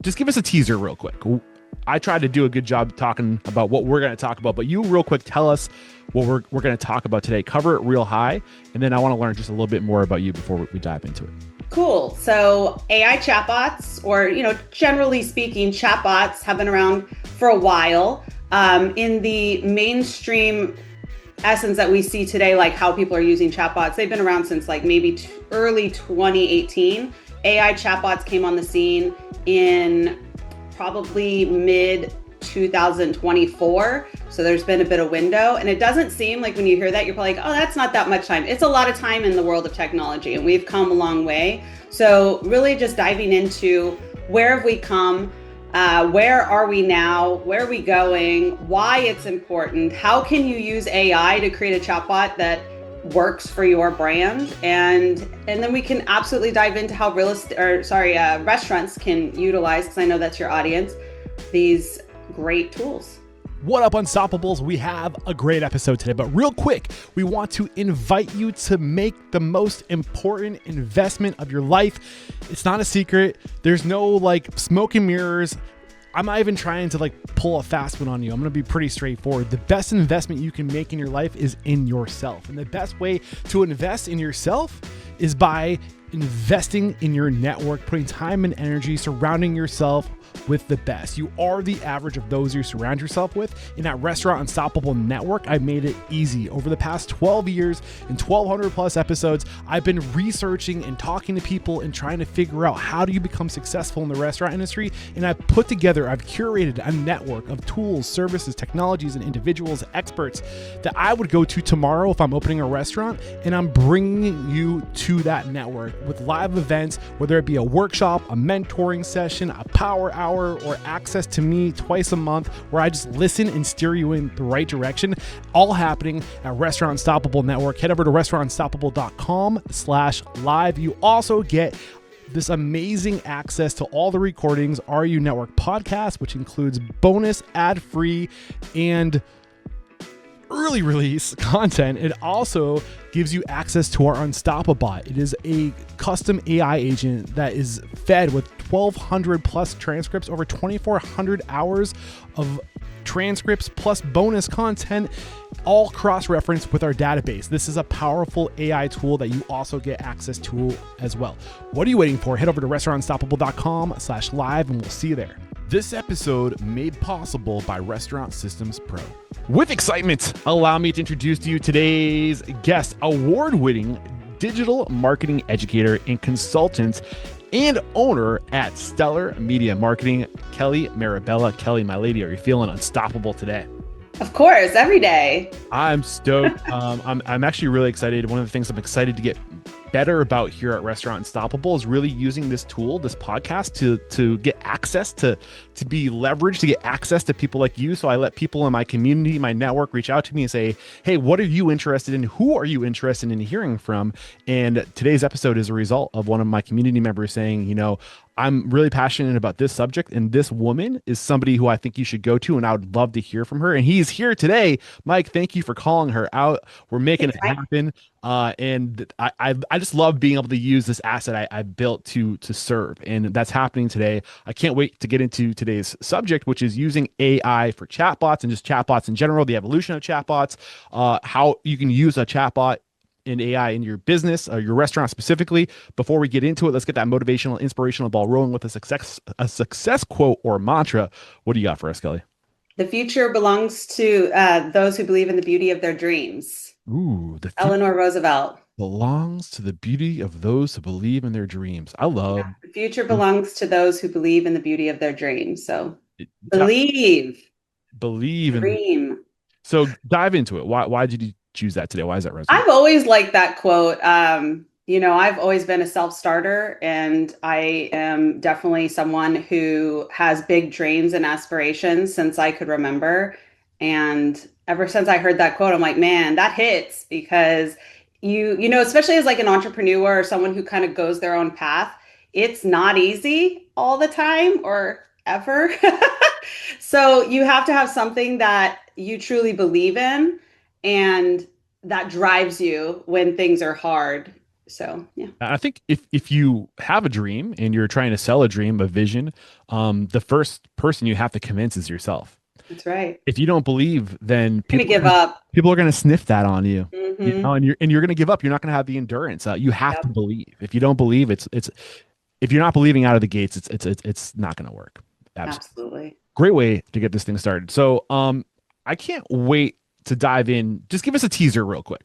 just give us a teaser real quick. I tried to do a good job talking about what we're going to talk about, but you real quick tell us what we're going to talk about today. Cover it real high, and then I want to learn just a little bit more about you before we dive into it. Cool. So AI chatbots, or generally speaking, chatbots have been around for a while. In the mainstream essence that we see today, like how people are using chatbots, they've been around since like maybe early 2018. AI chatbots came on the scene in probably mid 2024. So there's been a bit of window, and it doesn't seem like when you hear that, you're probably like, oh, that's not that much time. It's a lot of time in the world of technology, and we've come a long way. So really just diving into where have we come, where are we now, where are we going, why it's important, how can you use AI to create a chatbot that works for your brand, and then we can absolutely dive into how restaurants can utilize, because I know that's your audience, these great tools. What up, Unstoppables? We have a great episode today, but real quick, we want to invite you to make the most important investment of your life. It's not a secret. There's no like smoke and mirrors. I'm not even trying to pull a fast one on you. I'm going to be pretty straightforward. The best investment you can make in your life is in yourself. And the best way to invest in yourself is by investing in your network, putting time and energy, surrounding yourself with the best. You are the average of those you surround yourself with. In that Restaurant Unstoppable network, I made it easy. Over the past 12 years and 1,200 plus episodes, I've been researching and talking to people and trying to figure out how do you become successful in the restaurant industry. And I've curated a network of tools, services, technologies, and individuals, experts that I would go to tomorrow if I'm opening a restaurant. And I'm bringing you to that network with live events, whether it be a workshop, a mentoring session, a power hour, or access to me twice a month where I just listen and steer you in the right direction, all happening at Restaurant Unstoppable Network. Head over to restaurantunstoppable.com/live. You also get this amazing access to all the recordings, RU Network podcast, which includes bonus ad-free and early release content. It also gives you access to our Unstoppabot. It is a custom AI agent that is fed with 1,200 plus transcripts, over 2,400 hours of transcripts plus bonus content, all cross-referenced with our database. This is a powerful AI tool that you also get access to as well. What are you waiting for? Head over to restaurantunstoppable.com/live and we'll see you there. This episode made possible by Restaurant Systems Pro. With excitement, allow me to introduce to you today's guest, award-winning digital marketing educator and consultant and owner at Stellar Media Marketing, Kelly Mirabella. Kelly, my lady, are you feeling unstoppable today? Of course, every day. I'm stoked. I'm actually really excited. One of the things I'm excited to get better about here at Restaurant Unstoppable is really using this tool, this podcast, to get access to be leveraged, to get access to people like you. So I let people in my community, my network, reach out to me and say, hey, what are you interested in? Who are you interested in hearing from? And today's episode is a result of one of my community members saying, I'm really passionate about this subject, and this woman is somebody who I think you should go to, and I would love to hear from her. And he's here today. Mike, thank you for calling her out. We're making it happen. And I just love being able to use this asset I built to serve. And that's happening today. I can't wait to get into today's subject, which is using AI for chatbots and just chatbots in general, the evolution of chatbots, how you can use a chatbot in AI in your business or your restaurant specifically. Before we get into it, let's get that motivational, inspirational ball rolling with a success quote or mantra. What do you got for us, Kelly? The future belongs to those who believe in the beauty of their dreams. Ooh, Eleanor Roosevelt. Belongs to the beauty of those who believe in their dreams. I love the future belongs to those who believe in the beauty of their dreams. So believe in dream. So dive into it. Why did you choose that today? Why is that resonant? I've always liked that quote. I've always been a self-starter, and I am definitely someone who has big dreams and aspirations since I could remember. And ever since I heard that quote, I'm like, man, that hits, because especially as like an entrepreneur or someone who kind of goes their own path, it's not easy all the time or ever. So you have to have something that you truly believe in and that drives you when things are hard. So yeah, I think if you have a dream and you're trying to sell a dream, a vision, the first person you have to convince is yourself. that's right. If you don't believe, then I'm gonna give up. people are going to sniff that on you. You know, Hmm. and you're going to give up. You're not going to have the endurance. You have to Yep, believe. If you don't believe, it's if you're not believing out of the gates, it's not going to work. Absolutely. absolutely. Great way to get this thing started. So, I can't wait to dive in. Just give us a teaser real quick.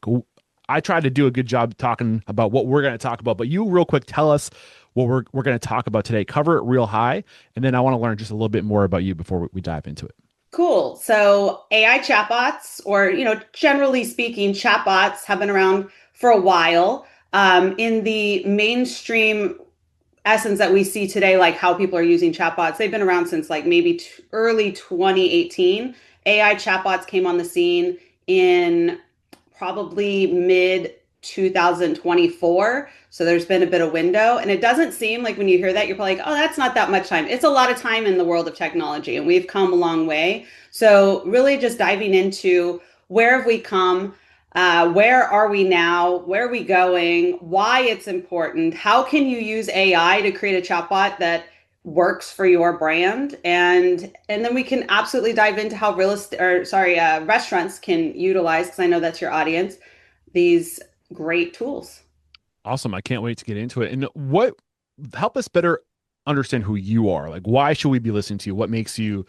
I tried to do a good job talking about what we're going to talk about, but you real quick tell us what we're going to talk about today. Cover it real high, and then I want to learn just a little bit more about you before we dive into it. Cool. So AI chatbots, or generally speaking, chatbots have been around for a while. In the mainstream essence that we see today, like how people are using chatbots, they've been around since like maybe early 2018. AI chatbots came on the scene in probably mid 2024. So there's been a bit of window. And it doesn't seem like when you hear that, you're probably like, oh, that's not that much time. It's a lot of time in the world of technology, and we've come a long way. So really just diving into where have we come? Where are we now? Where are we going? Why it's important? How can you use AI to create a chatbot that works for your brand? And then we can absolutely dive into how real estate, or sorry, restaurants can utilize, because I know that's your audience, these great tools. Awesome. I can't wait to get into it. And what help us better understand who you are. Like, why should we be listening to you? What makes you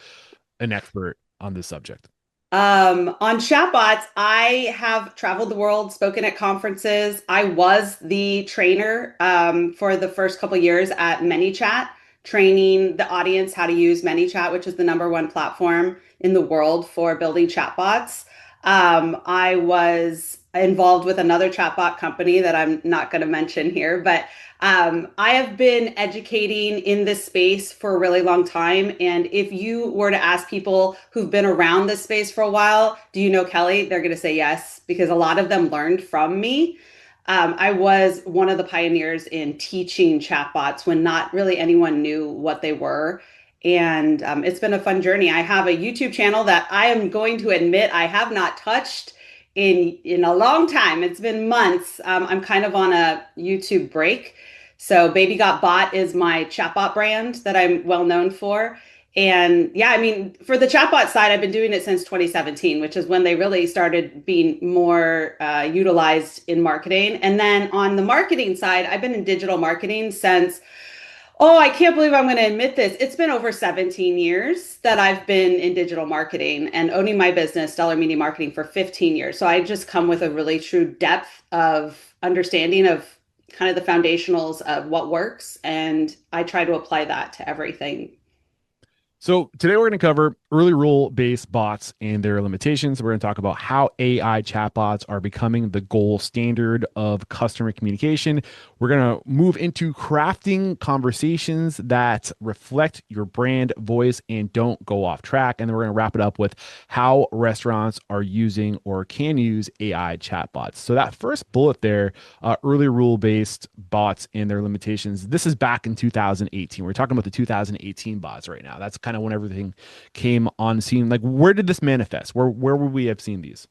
an expert on this subject? On chatbots, I have traveled the world, spoken at conferences. I was the trainer for the first couple years at ManyChat, training the audience how to use ManyChat, which is the number one platform in the world for building chatbots. I was involved with another chatbot company that I'm not going to mention here, but I have been educating in this space for a really long time. And if you were to ask people who've been around this space for a while, do you know Kelly? They're going to say yes, because a lot of them learned from me. I was one of the pioneers in teaching chatbots when not really anyone knew what they were. And it's been a fun journey. I have a YouTube channel that I am going to admit I have not touched in a long time. It's been months. I'm kind of on a YouTube break. So Baby Got Bot is my chatbot brand that I'm well known for. And yeah, I mean, for the chatbot side, I've been doing it since 2017, which is when they really started being more utilized in marketing. And then on the marketing side, I've been in digital marketing since, oh, I can't believe I'm going to admit this. It's been over 17 years that I've been in digital marketing and owning my business, Stellar Media Marketing, for 15 years. So I just come with a really true depth of understanding of kind of the foundationals of what works. And I try to apply that to everything. So today we're going to cover early rule-based bots and their limitations. We're going to talk about how AI chatbots are becoming the gold standard of customer communication. We're going to move into crafting conversations that reflect your brand voice and don't go off track. And then we're going to wrap it up with how restaurants are using or can use AI chatbots. So that first bullet there, early rule-based bots and their limitations. This is back in 2018. We're talking about the 2018 bots right now. That's kind of when everything came on scene. Like, where did this manifest? Where would we have seen these?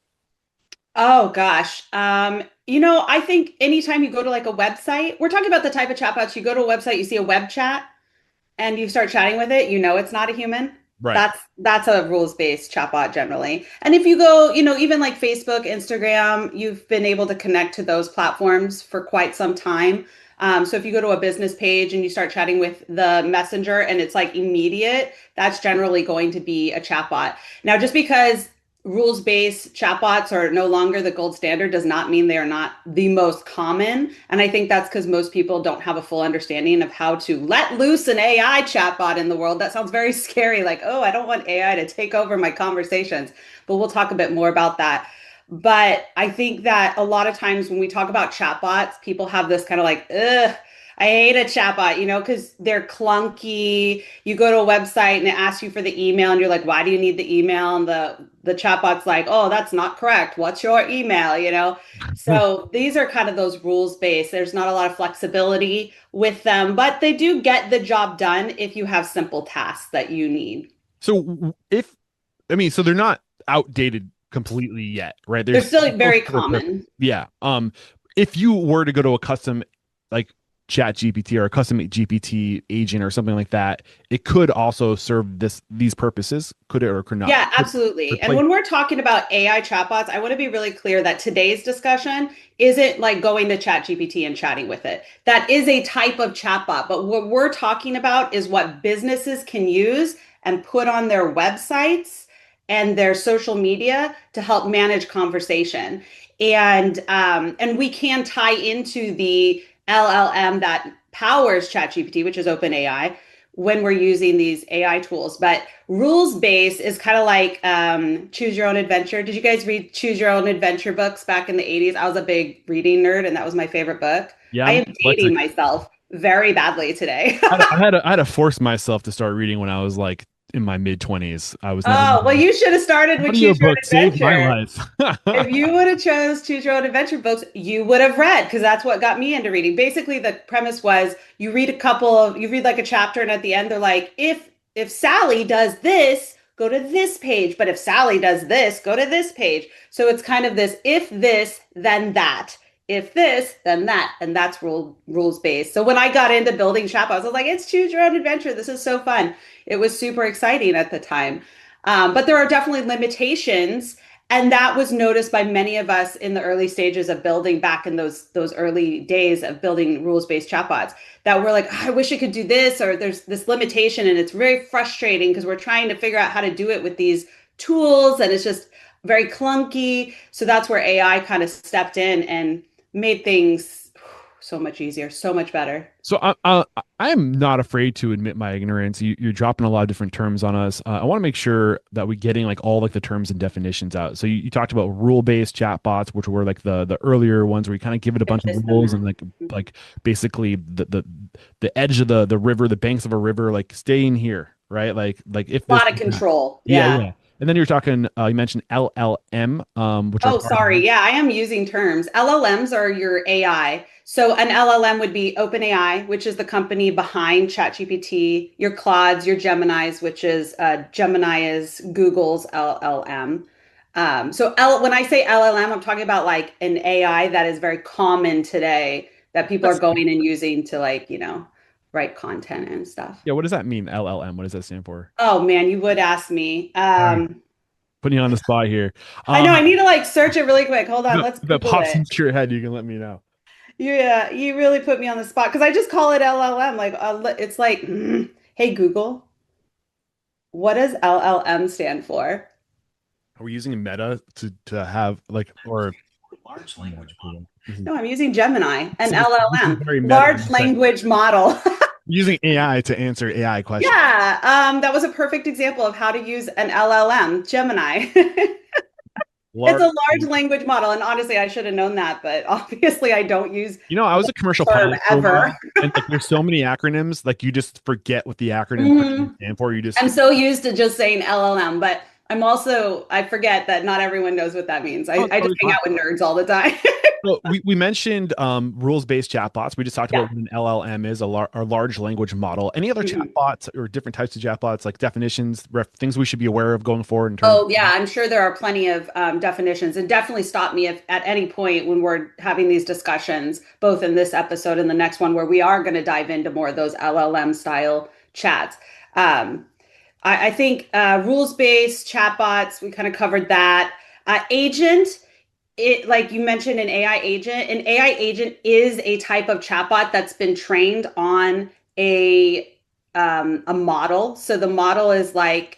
Oh gosh. I think anytime you go to like a website, we're talking about the type of chatbots, you go to a website, you see a web chat and you start chatting with it, it's not a human. Right. That's a rules-based chatbot generally. And if you go, even like Facebook, Instagram, you've been able to connect to those platforms for quite some time. So if you go to a business page and you start chatting with the messenger and it's like immediate, that's generally going to be a chatbot. Now, just because rules-based chatbots are no longer the gold standard does not mean they are not the most common. And I think that's because most people don't have a full understanding of how to let loose an AI chatbot in the world. That sounds very scary, like, oh, I don't want AI to take over my conversations. But we'll talk a bit more about that. But I think that a lot of times when we talk about chatbots, people have this kind of like, ugh, I hate a chatbot, because they're clunky. You go to a website and it asks you for the email, and you're like, why do you need the email? And the chatbot's like, oh, that's not correct. What's your email? So these are kind of those rules based. There's not a lot of flexibility with them, but they do get the job done if you have simple tasks that you need. So if I mean, so they're not outdated completely yet, right? They're There's still still very for the purpose. common. Yeah. if you were to go to a custom like chat GPT or a custom GPT agent or something like that, it could also serve these purposes. Could it or could not? Yeah, Could absolutely. And replace. when we're talking about AI chatbots, I want to be really clear that today's discussion isn't like going to ChatGPT and chatting with it. That is a type of chatbot, but what we're talking about is what businesses can use and put on their websites and their social media to help manage conversation. And we can tie into the LLM that powers ChatGPT, which is OpenAI, when we're using these AI tools. But rules based is kind of like choose your own adventure. Did you guys read choose your own adventure books back in the 80s? I was a big reading nerd and that was my favorite book. Yeah, I I'm am dating dyslexic. myself very badly today. I had to force myself to start reading when I was like in my mid 20s. I was never Oh, well, you should have started with choose your audiobook own saved my adventure. life. If you would have chose choose your own adventure books, you would have read because that's what got me into reading. Basically, the premise was you read like a chapter, and at the end they're like, if Sally does this, go to this page. But if Sally does this, go to this page. So it's kind of this if this, then that. If this, then that. And that's rules based. So when I got into building chatbots, I was like, it's choose your own adventure. This is so fun. It was super exciting at the time. But there are definitely limitations, and that was noticed by many of us in the early stages of building back in those early days of building rules-based chatbots that we're like, oh, I wish it could do this, or there's this limitation, and it's very frustrating because we're trying to figure out how to do it with these tools, and it's just very clunky. So that's where AI kind of stepped in and made things so much easier, so much better. So I'm not afraid to admit my ignorance. You're dropping a lot of different terms on us. I want to make sure that we're getting like all like the terms and definitions out. So you talked about rule-based chatbots, which were like the earlier ones where you kind of give it a bunch of This and rules that. and like basically the edge of the river, the banks of a river, like stay in here, right? Like if A this, lot of control. yeah, Yeah. yeah. And then you're talking, you mentioned LLM, which are Oh, large. sorry. Yeah, I am using terms. LLMs are your AI. So an LLM would be OpenAI, which is the company behind ChatGPT, your Claudes, your Geminis, which is Gemini is Google's LLM. When I say LLM, I'm talking about like an AI that is very common today that people are That's, going and using to like, write content and stuff. yeah, what does that mean? LLM, what does that stand for? Oh man, you would ask me. All right. Putting you on the spot here. I know I Um, need to like search it really quick. Hold on, let's if that Google pops it. into your head, you can let me know. Yeah, you really put me on the spot because I just call it LLM. Like, it's like, hey Google, what does LLM stand for? Are we using Meta to have like or Large no, language model. No, I'm using Gemini, an this is LLM, very meta. large language model. Using AI to answer AI questions. Yeah, that was a perfect example of how to use an LLM, Gemini. It's a Large. large language model, and honestly, I should have known that, but obviously, I don't use I was the a commercial term pilot for a ever. while, and like there's so many acronyms, like you just forget what the acronyms actually Mhm. stand for. You I'm just so used to just saying LLM, but I forget that not everyone knows what that means. oh, I, it's I just totally hang fine. out with nerds all the time. So we mentioned rules-based chatbots. We just talked Yeah. about what an LLM is, a large language model. Any other Mhm. chatbots or different types of chatbots, like definitions, things we should be aware of going forward in terms Oh, yeah, I'm sure there are plenty of definitions, and definitely stop me if at any point when we're having these discussions, both in this episode and the next one, where we are going to dive into more of those LLM style chats. Um, I think rules-based chatbots, we kind of covered that. Agent, it like you mentioned an AI agent is a type of chatbot that's been trained on a model. So the model is like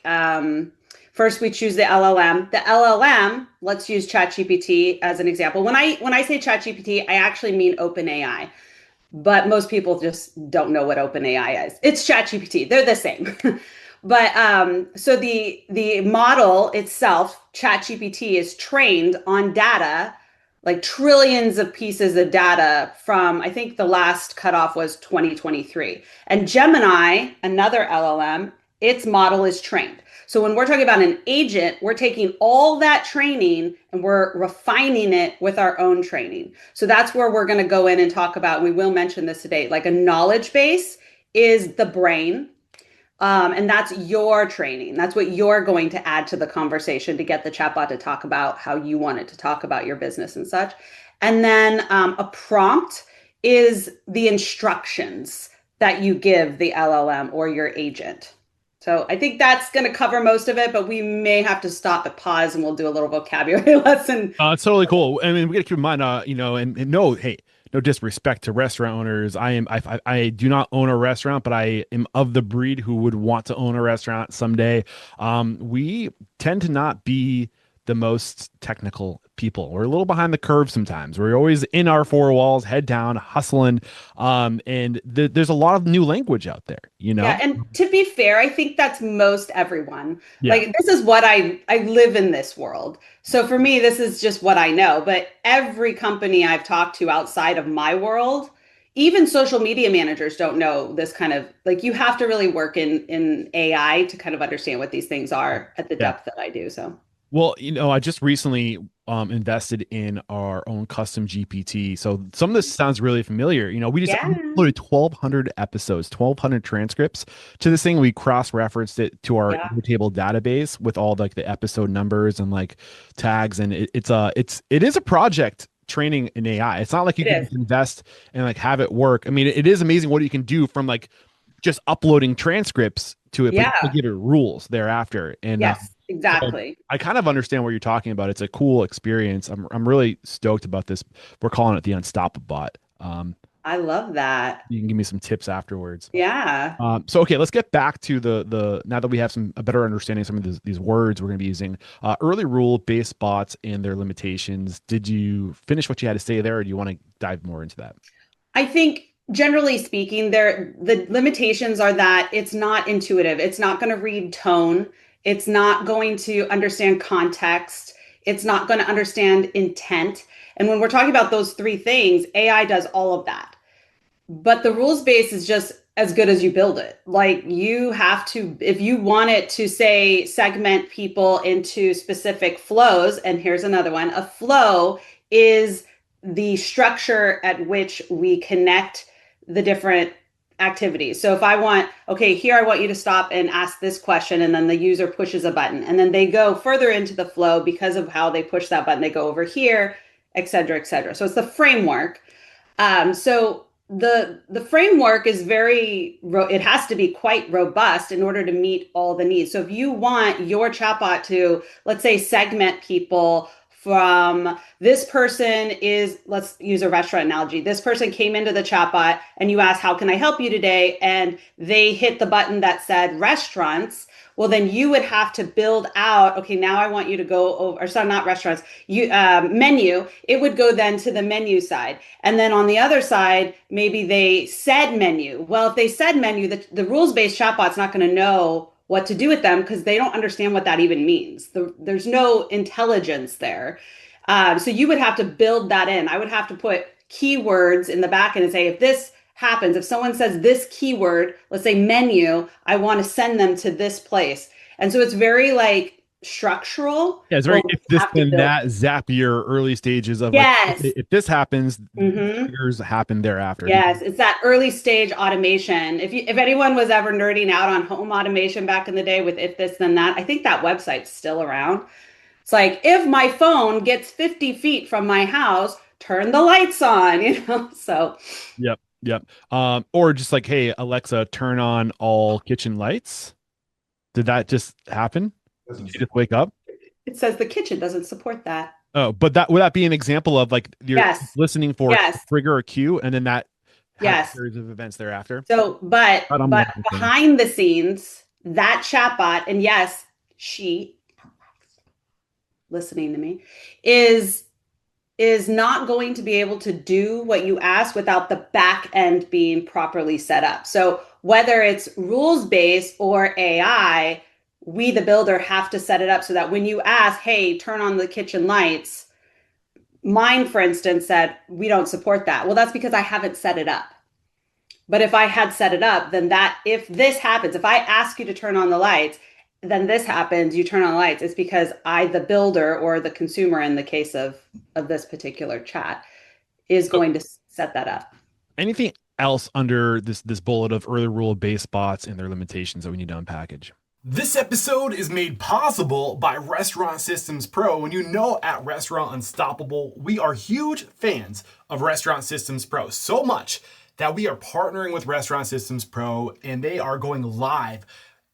first we choose the LLM. The LLM, let's use ChatGPT as an example. When I say ChatGPT, I actually mean OpenAI, but most people just don't know what OpenAI is. It's ChatGPT. They're the same. But so the model itself, ChatGPT, is trained on data, like trillions of pieces of data from, I think the last cutoff was 2023. And Gemini, another LLM, its model is trained. So when we're talking about an agent, we're taking all that training and we're refining it with our own training. So that's where we're going to go in and talk about, and we will mention this today, like a knowledge base is the brain. And that's your training. That's what you're going to add to the conversation to get the chatbot to talk about how you want it to talk about your business and such. And then a prompt is the instructions that you give the LLM or your agent. So I think that's going to cover most of it, but we may have to stop at pause and we'll do a little vocabulary lesson. It's totally cool. I mean, we got to keep in mind, and no, hey, no disrespect to restaurant owners. I do not own a restaurant, but I am of the breed who would want to own a restaurant someday. We tend to not be the most technical people. We're a little behind the curve sometimes. We're always in our four walls, head down, hustling. And there's a lot of new language out there, you Yeah, know? and to be fair, I think that's most everyone. Yeah. Like this is what I live in this world. So for me, this is just what I know. But every company I've talked to outside of my world, even social media managers don't know this kind of like you have to really work in AI to kind of understand what these things are at the Yeah. depth that I do. So Well, I just recently invested in our own custom GPT. So some of this sounds really familiar. We just yeah, uploaded 1,200 episodes, 1,200 transcripts to this thing. We cross-referenced it to our yeah, table database with all like the episode numbers and like tags. And it is a project training in AI. It's not like you it can is. just invest and like have it work. I mean, it is amazing what you can do from like just uploading transcripts to it, but you have to Yeah, give it rules thereafter. And yes, so exactly. I kind of understand what you're talking about. It's a cool experience. I'm really stoked about this. We're calling it the Unstoppable Bot. I love that. You can give me some tips afterwards. Yeah. So okay, let's get back to the now that we have a better understanding of some of these words we're going to be using. Early rule based bots and their limitations. Did you finish what you had to say there, or do you want to dive more into that? I think generally speaking, the limitations are that it's not intuitive. It's not going to read tone. It's not going to understand context. It's not going to understand intent. And when we're talking about those three things, AI does all of that. But the rules base is just as good as you build it. Like you have to, if you want it to say segment people into specific flows, and here's another one, a flow is the structure at which we connect the different activities. So if I want, okay, here I want you to stop and ask this question, and then the user pushes a button, and then they go further into the flow because of how they push that button, they go over here, et cetera, et cetera. So it's the framework. So the framework is it has to be quite robust in order to meet all the needs. So if you want your chatbot to, let's say, segment people from this person is, let's use a restaurant analogy. This person came into the chatbot and you asked, how can I help you today? And they hit the button that said restaurants. Well, then you would have to build out, okay, now I want you to go over, or sorry, not restaurants, menu. It would go then to the menu side. And then on the other side, maybe they said menu. Well, if they said menu, the rules-based chatbot's not going to know what to do with them because they don't understand what that even means. There's no intelligence there. So you would have to build that in. I would have to put keywords in the back end and say, if this happens, if someone says this keyword, let's say menu, I want to send them to this place. And so it's very like structural. Yeah, it's Well, very we if this have to then build. that Zapier early stages of like Yes. if this happens, Mm-hmm. triggers happen thereafter. Yes, it's that early stage automation. If anyone was ever nerding out on home automation back in the day with if this then that, I think that website's still around. It's like if my phone gets 50 feet from my house, turn the lights on, So Yep, yep. Or just like, hey, Alexa, turn on all kitchen lights. Did that just happen? Did you just wake up? it says the kitchen doesn't support that. Oh, but that would that be an example of like you're Yes. listening for a Yes. trigger or cue, and then that has a Yes. series of events thereafter? So, but But I'm but learning things. behind the scenes, that chatbot, and yes, she listening to me, is is not going to be able to do what you ask without the back end being properly set up. So whether it's rules based or AI, we the builder have to set it up so that when you ask, hey, turn on the kitchen lights, mine for instance said we don't support that. Well, that's because I haven't set it up. But if I had set it up, then that if this happens, if I ask you to turn on the lights, then this happens, you turn on the lights, it's because I, the builder or the consumer in the case of this particular chat, is So going to set that up. anything else under this bullet of early rule based bots and their limitations that we need to unpackage? This episode is made possible by Restaurant Systems Pro. And you know, at Restaurant Unstoppable, we are huge fans of Restaurant Systems Pro. So much that we are partnering with Restaurant Systems Pro, and they are going live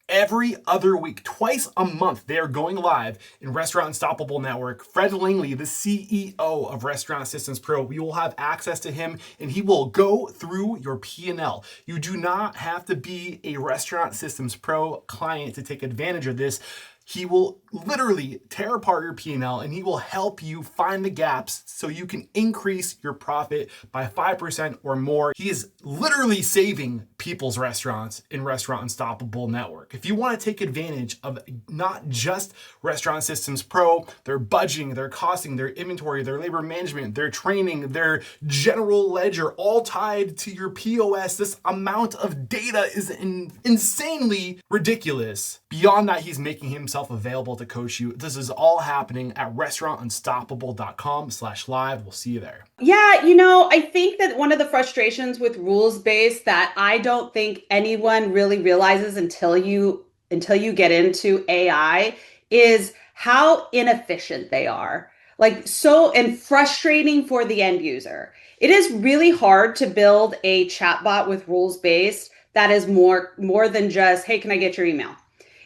every other week, twice a month. They are going live in Restaurant Unstoppable Network. Fred Langley, the CEO of Restaurant Systems Pro, we will have access to him, and he will go through your P&L. You do not have to be a Restaurant Systems Pro client to take advantage of this. He will literally tear apart your P&L, and he will help you find the gaps so you can increase your profit by 5% or more. He is literally saving people's restaurants in Restaurant Unstoppable Network. If you want to take advantage of not just Restaurant Systems Pro, their budgeting, their costing, their inventory, their labor management, their training, their general ledger, all tied to your POS, this amount of data is insanely ridiculous. Beyond that, he's making himself available to coach you. This is all happening at restaurantunstoppable.com/live. We'll see you there. Yeah, I think that one of the frustrations with rules-based that I don't think anyone really realizes until you get into AI is how inefficient they are. And frustrating for the end user. It is really hard to build a chatbot with rules-based that is more than just, hey, can I get your email?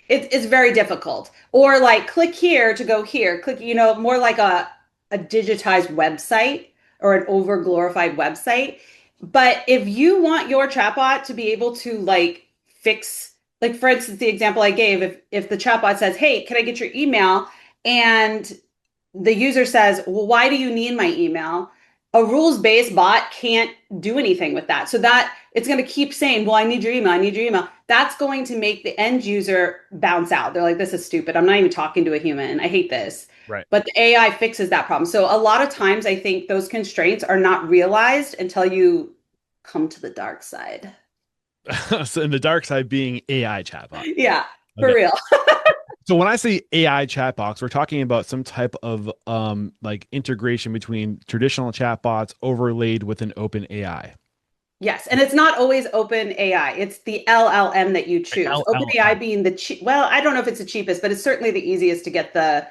It's very difficult. Or click here to go here. Click, more like a digitized website or an over glorified website. But if you want your chatbot to be able to fix, for instance, the example I gave, if the chatbot says, hey, can I get your email? And the user says, well, why do you need my email? A rules-based bot can't do anything with that. So that it's going to keep saying, well, I need your email. I need your email. That's going to make the end user bounce out. They're like, this is stupid. I'm not even talking to a human. I hate this. Right. But the AI fixes that problem. So a lot of times I think those constraints are not realized until you come to the dark side. So in the dark side being AI chatbot. Yeah, for real. So when I say AI chatbots, we're talking about some type of integration between traditional chatbots overlaid with an open AI. Yes, and it's not always open AI. It's the LLM that you choose. Open AI being I don't know if it's the cheapest, but it's certainly the easiest to get the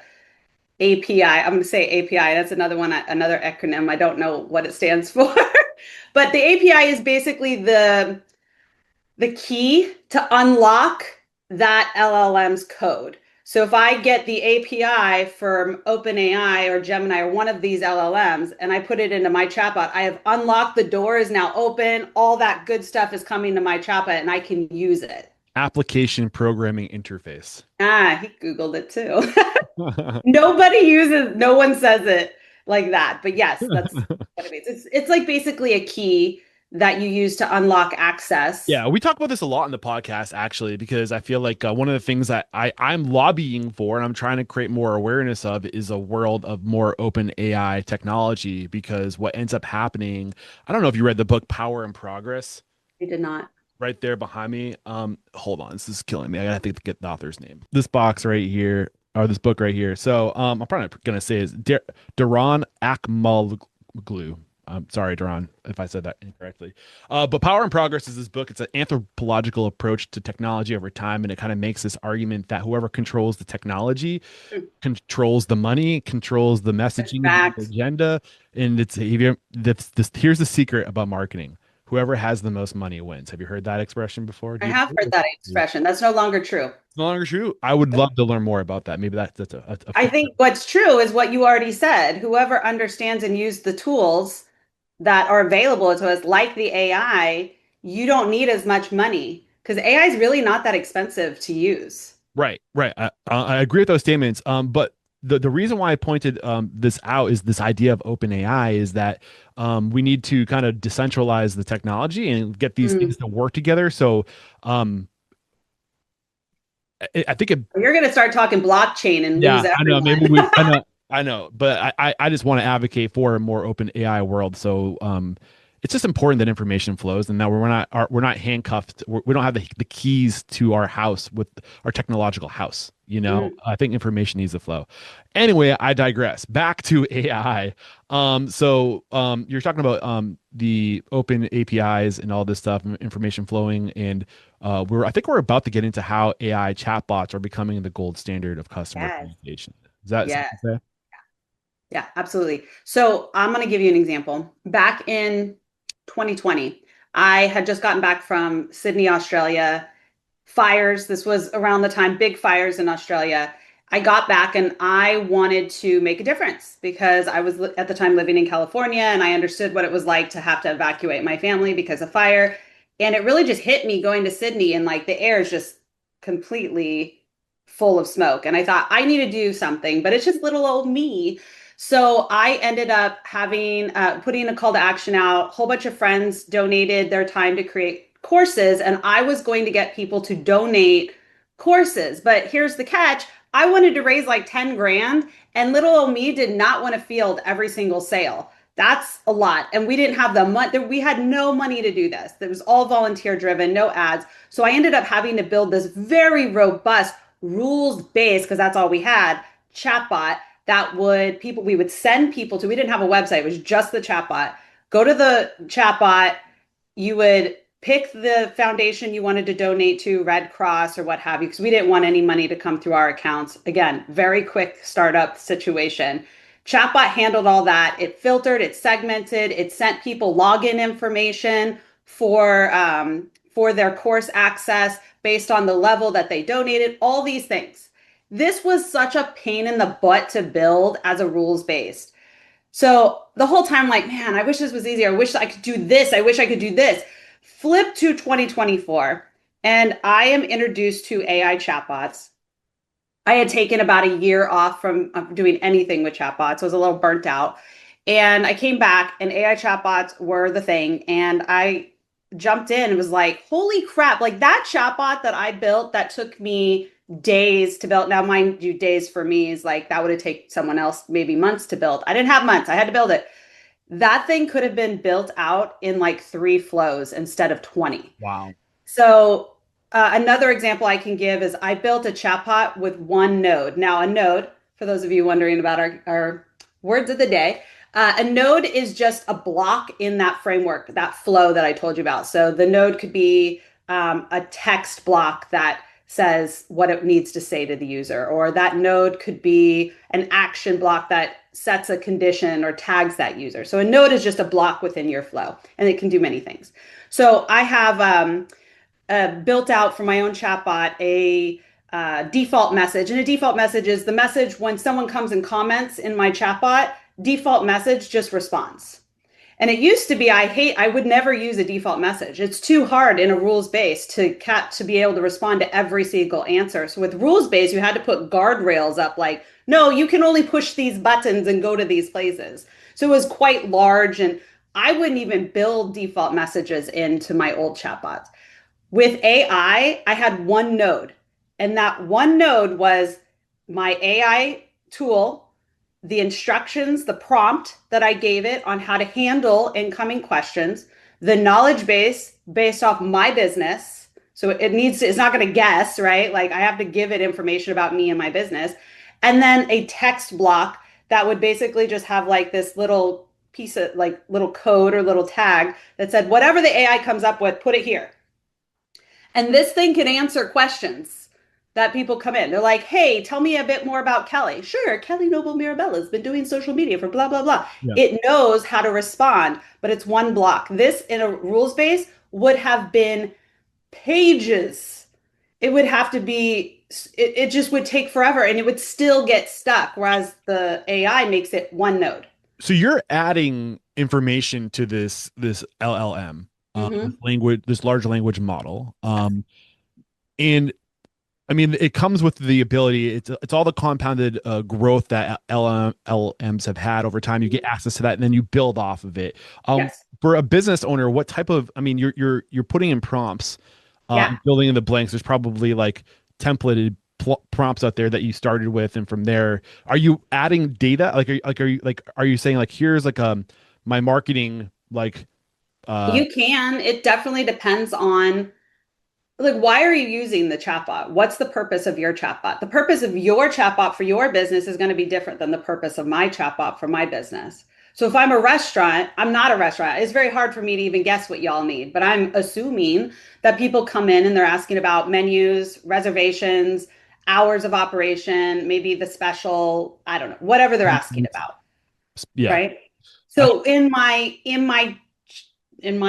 API. I'm going to say API. That's another acronym. I don't know what it stands for. But the API is basically the key to unlock that LLM's code. So if I get the API from OpenAI or Gemini or one of these LLMs and I put it into my chatbot, I have unlocked, the door is now open. All that good stuff is coming to my chatbot and I can use it. Application programming interface. He Googled it too. No one says it like that. But yes, that's what it means. It's like basically a key that you use to unlock access. Yeah, we talk about this a lot in the podcast, actually, because I feel like one of the things that I'm lobbying for and I'm trying to create more awareness of is a world of more open AI technology, because what ends up happening, I don't know if you read the book Power and Progress. I did not. Right there behind me. Hold on, this is killing me. I gotta think to get the author's name. This box right here, or this book right here. So I'm probably gonna say is Daron Akmaloglu. I'm sorry, Daron, if I said that incorrectly. But Power and Progress is this book. It's an anthropological approach to technology over time, and it kind of makes this argument that whoever controls the technology controls the money, controls the messaging, the agenda, and here's the secret about marketing. Whoever has the most money wins. Have you heard that expression before? I have heard that expression. That's no longer true. It's no longer true. I would love to learn more about that. Maybe that's a I think what's true is what you already said. Whoever understands and uses the tools that are available to us, like the AI, you don't need as much money because AI is really not that expensive to use. Right. I agree with those statements. But the reason why I pointed this out is this idea of open AI is that we need to kind of decentralize the technology and get these things to work together. So I think you're going to start talking blockchain and lose everyone. I know. I know, but I just want to advocate for a more open AI world. So it's just important that information flows and that we're not handcuffed. We don't have the keys to our house with our technological house. I think information needs to flow. Anyway, I digress. Back to AI. You're talking about the open APIs and all this stuff, information flowing, and I think we're about to get into how AI chatbots are becoming the gold standard of customer Yes. communication. Is that safe Yes. to say? Yeah, absolutely. So I'm going to give you an example. Back in 2020, I had just gotten back from Sydney, Australia. Fires. This was around the time big fires in Australia. I got back and I wanted to make a difference because I was at the time living in California and I understood what it was like to have to evacuate my family because of fire. And it really just hit me going to Sydney and like the air is just completely full of smoke. And I thought I need to do something, but it's just little old me. So I ended up having putting a call to action out. A whole bunch of friends donated their time to create courses, and I was going to get people to donate courses. But here's the catch. I wanted to raise like 10 grand, and little old me did not want to field every single sale. That's a lot. And we didn't have the money. We had no money to do this. It was all volunteer driven, no ads. So I ended up having to build this very robust, rules based, because that's all we had, chatbot that we would send people to. We didn't have a website, it was just the chatbot. Go to the chatbot, you would pick the foundation you wanted to donate to, Red Cross or what have you, because we didn't want any money to come through our accounts. Again, very quick startup situation. Chatbot handled all that. It filtered, it segmented, it sent people login information for their course access based on the level that they donated, all these things. This was such a pain in the butt to build as a rules based. So the whole time, like, man, I wish this was easier. I wish I could do this. I wish I could do this. Flip to 2024, and I am introduced to AI chatbots. I had taken about a year off from doing anything with chatbots. I was a little burnt out. And I came back, and AI chatbots were the thing. And I jumped in and was like, holy crap, like that chatbot that I built that took me days to build. Now, mind you, days for me is like that would have taken someone else maybe months to build. I didn't have months, I had to build it. That thing could have been built out in like 3 flows instead of 20. Wow. So another example I can give is I built a chatbot with one node. Now, a node, for those of you wondering about our words of the day, a node is just a block in that framework, that flow that I told you about. So the node could be a text block that says what it needs to say to the user, or that node could be an action block that sets a condition or tags that user. So a node is just a block within your flow, and it can do many things. So I have built out for my own chatbot a default message. And a default message is the message when someone comes and comments in my chatbot, default message just responds. And it used to be I would never use a default message. It's too hard in a rules base to be able to respond to every single answer. So with rules base, you had to put guardrails up like, no, you can only push these buttons and go to these places. So it was quite large, and I wouldn't even build default messages into my old chatbots. With AI, I had one node, and that one node was my AI tool, the instructions, the prompt that I gave it on how to handle incoming questions, the knowledge base based off my business. So it's not going to guess, right? Like I have to give it information about me and my business. And then a text block that would basically just have like this little piece of like little code or little tag that said, whatever the AI comes up with, put it here. And this thing can answer questions that people come in. They're like, hey, tell me a bit more about Kelly. Sure, Kelly Noble Mirabella has been doing social media for blah, blah, blah. Yeah. It knows how to respond, but it's one block. This in a rules base would have been pages. It would have to be, it just would take forever and it would still get stuck. Whereas the AI makes it one node. So you're adding information to this LLM, Mm-hmm. this large language model, and I mean it comes with the ability. It's all the compounded growth that LLMs have had over time. You get access to that, and then you build off of it. Yes. For a business owner, what type of? I mean, you're putting in prompts, Yeah. filling in the blanks. There's probably like templated prompts out there that you started with, and from there, are you adding data? Like, are you saying like here's like my marketing like You can. It definitely depends on, like, why are you using the chatbot? What's the purpose of your chatbot? The purpose of your chatbot for your business is going to be different than the purpose of my chatbot for my business. So if I'm a restaurant, I'm not a restaurant. It's very hard for me to even guess what y'all need, but I'm assuming that people come in and they're asking about menus, reservations, hours of operation, maybe the special, I don't know, whatever they're asking about, Yeah. right? So in my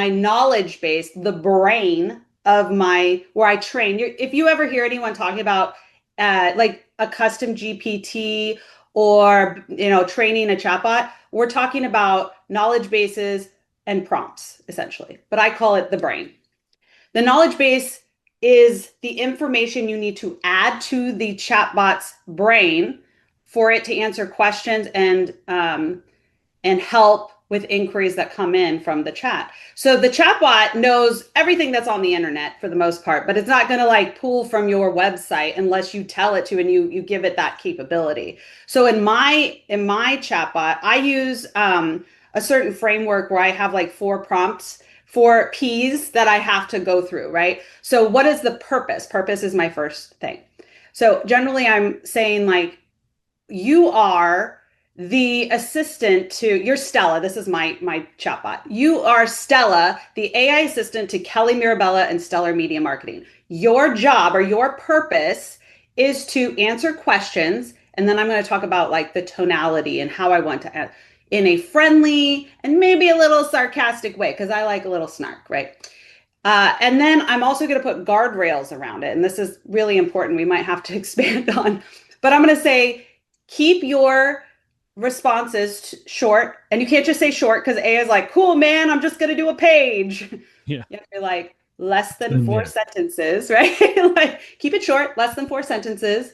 knowledge base, the brain of my where I train. If you ever hear anyone talking about like a custom GPT or training a chatbot, we're talking about knowledge bases and prompts essentially. But I call it the brain. The knowledge base is the information you need to add to the chatbot's brain for it to answer questions and help with inquiries that come in from the chat. So the chatbot knows everything that's on the internet for the most part, but it's not going to like pull from your website unless you tell it to and you give it that capability. So in my chatbot, I use a certain framework where I have like 4 prompts, 4 P's that I have to go through, right? So what is the purpose? Purpose is my first thing. So generally I'm saying like you are the assistant to you're Stella. This is my chatbot. You are Stella, the AI assistant to Kelly Mirabella and Stellar Media Marketing. Your job or your purpose is to answer questions, and then I'm going to talk about like the tonality and how I want to add in a friendly and maybe a little sarcastic way because I like a little snark, right? And then I'm also going to put guardrails around it, and this is really important. We might have to expand on, but I'm going to say keep your responses short. And you can't just say short because A is like, cool, man, I'm just going to do a page. Yeah. You have to be like, less than And four yeah. sentences, right? Like, keep it short, less than 4 sentences.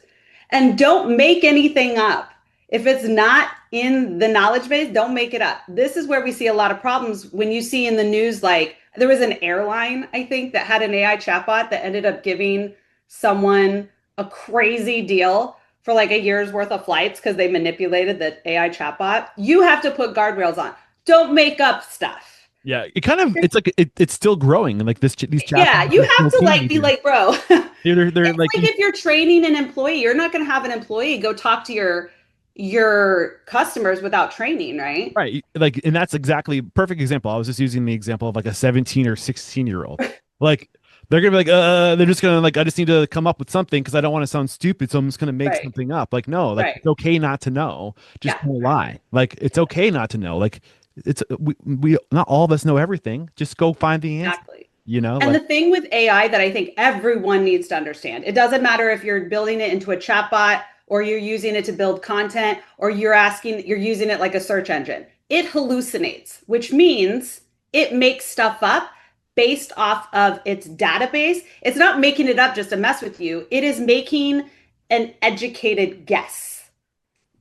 And don't make anything up. If it's not in the knowledge base, don't make it up. This is where we see a lot of problems when you see in the news, like there was an airline, I think, that had an AI chatbot that ended up giving someone a crazy deal for like a year's worth of flights because they manipulated the AI chatbot. You have to put guardrails on. Don't make up stuff. Yeah, it kind of it's like it's still growing, and like these Yeah, chatbots you are still have to like be changing. like, bro. They're It's like like if you're training an employee, you're not going to have an employee go talk to your customers without training, right? right, like, and that's exactly perfect example. I was just using the example of like a 17 or 16-year-old. Like they're gonna be like, they're just gonna like, I just need to come up with something because I don't want to sound stupid, so I'm just gonna make Right. something up. Like, no, like Right. it's okay not to know. Just Yeah, don't lie. Like it's okay not to know. Like it's we not all of us know everything. Just go find the answer. exactly. And Like the thing with AI that I think everyone needs to understand, it doesn't matter if you're building it into a chatbot or you're using it to build content or you're using it like a search engine. It hallucinates, which means it makes stuff up based off of its database. It's not making it up just to mess with you. It is making an educated guess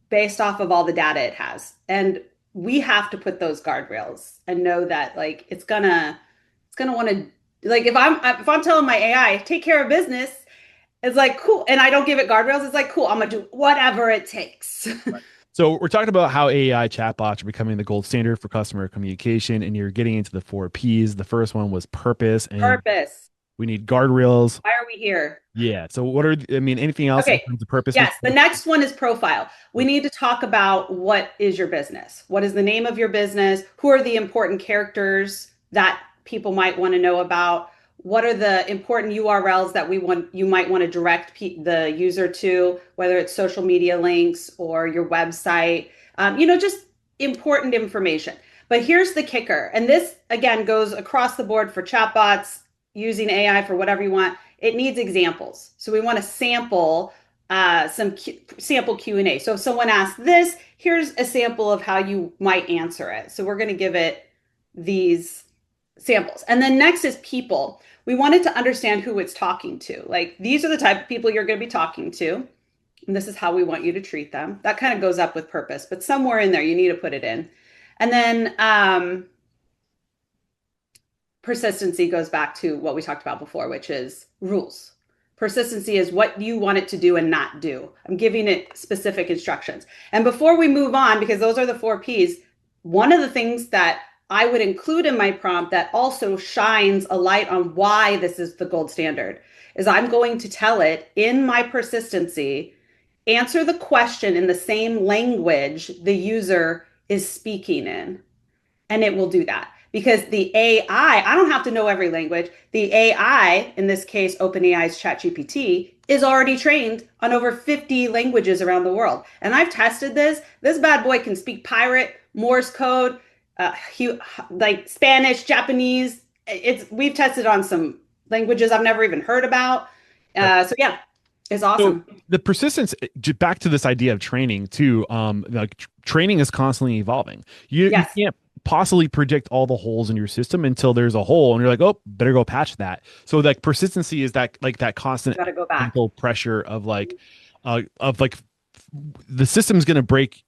based off of all the data it has. And we have to put those guardrails and know that like it's gonna want to like if I'm telling my AI take care of business, it's like cool, and I don't give it guardrails. It's like cool, I'm gonna do whatever it takes. so we're talking about how AI chatbots are becoming the gold standard for customer communication, and you're getting into the 4 Ps. The first one was purpose, and Purpose. we need guardrails. Why are we here? Yeah. So what are I mean, anything else in Okay. terms of purpose? Yes, the next one is profile. We need to talk about what is your business? What is the name of your business? Who are the important characters that people might want to know about? What are the important URLs that you might want to direct the user to, whether it's social media links or your website? Just important information. But here's the kicker, and this again goes across the board for chatbots, using AI for whatever you want. It needs examples. So we want to sample sample Q&A. So if someone asks this, here's a sample of how you might answer it. So we're going to give it these samples. And then next is people. We wanted to understand who it's talking to. Like these are the type of people you're going to be talking to. And this is how we want you to treat them. That kind of goes up with purpose, but somewhere in there you need to put it in. And then persistency goes back to what we talked about before, which is rules. Persistency is what you want it to do and not do. I'm giving it specific instructions. And before we move on, because those are the 4 Ps, one of the things that I would include in my prompt that also shines a light on why this is the gold standard. Is I'm going to tell it in my persistency, answer the question in the same language the user is speaking in, and it will do that because the I don't have to know every language. The AI, in this case, OpenAI's ChatGPT, is already trained on over 50 languages around the world. And I've tested this. This bad boy can speak pirate, Morse code, like Spanish, Japanese. We've tested on some languages I've never even heard about. So yeah, it's So awesome. the persistence, back to this idea of training too. Like training is constantly evolving. You Yes, can't possibly predict all the holes in your system until there's a hole, and you're like, oh, better go patch that. So like persistency is that like that constant got to go back. mental pressure of like the system's gonna break,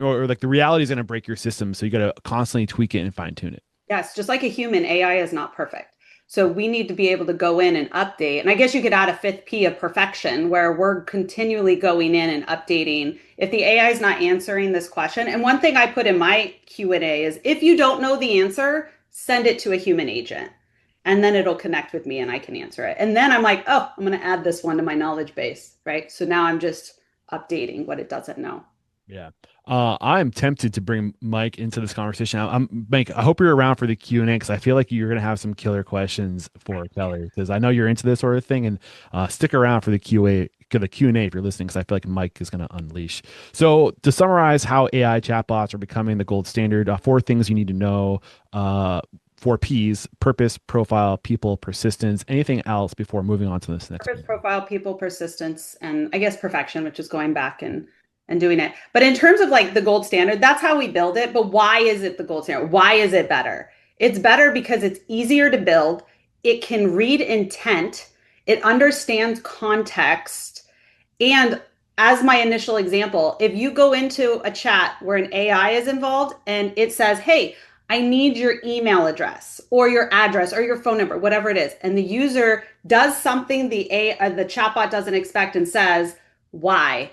or like the reality is gonna break your system. So you got to constantly tweak it and fine tune it. Yes, just like a human, AI is not perfect. So we need to be able to go in and update. And I guess you could add a fifth P of perfection where we're continually going in and updating. If the AI is not answering this question, and one thing I put in my Q&A is if you don't know the answer, send it to a human agent. And then it'll connect with me and I can answer it. And then I'm like, oh, I'm going to add this one to my knowledge base, right? So now I'm just updating what it doesn't know. Yeah. I'm tempted to bring Mike into this conversation. Mike, I hope you're around for the Q&A because I feel like you're going to have some killer questions for Kelly because I know you're into this sort of thing, and stick around for the Q&A if you're listening because I feel like Mike is going to unleash. So to summarize how AI chatbots are becoming the gold standard, four things you need to know, four P's: purpose, profile, people, persistence. Anything else before moving on to this next Purpose, bullet? profile, people, persistence, and I guess perfection, which is going back and doing it. But in terms of like the gold standard, that's how we build it. But why is it the gold standard? Why is it better? It's better because it's easier to build. It can read intent. It understands context. And as my initial example, if you go into a chat where an AI is involved and it says, hey, I need your email address or your address or your phone number, whatever it is, and the user does something the chatbot doesn't expect and says, why?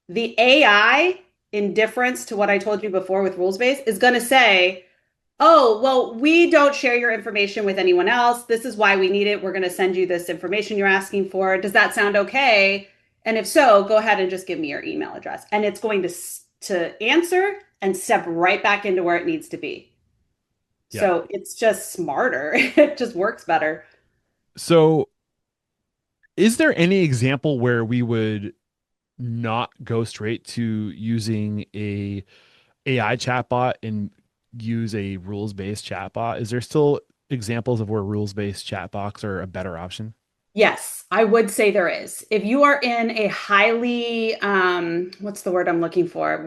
The AI, in difference to what I told you before with rules based, is going to say, oh, well, we don't share your information with anyone else. This is why we need it. We're going to send you this information you're asking for. Does that sound okay? And if so, go ahead and just give me your email address. And it's going to answer and step right back into where it needs to be. Yeah. So it's just smarter. It just works better. So is there any example where we would not go straight to using a AI chatbot and use a rules-based chatbot? Is there still examples of where rules-based chatbots are a better option? Yes, I would say there is. If you are in a highly, what's the word I'm looking for?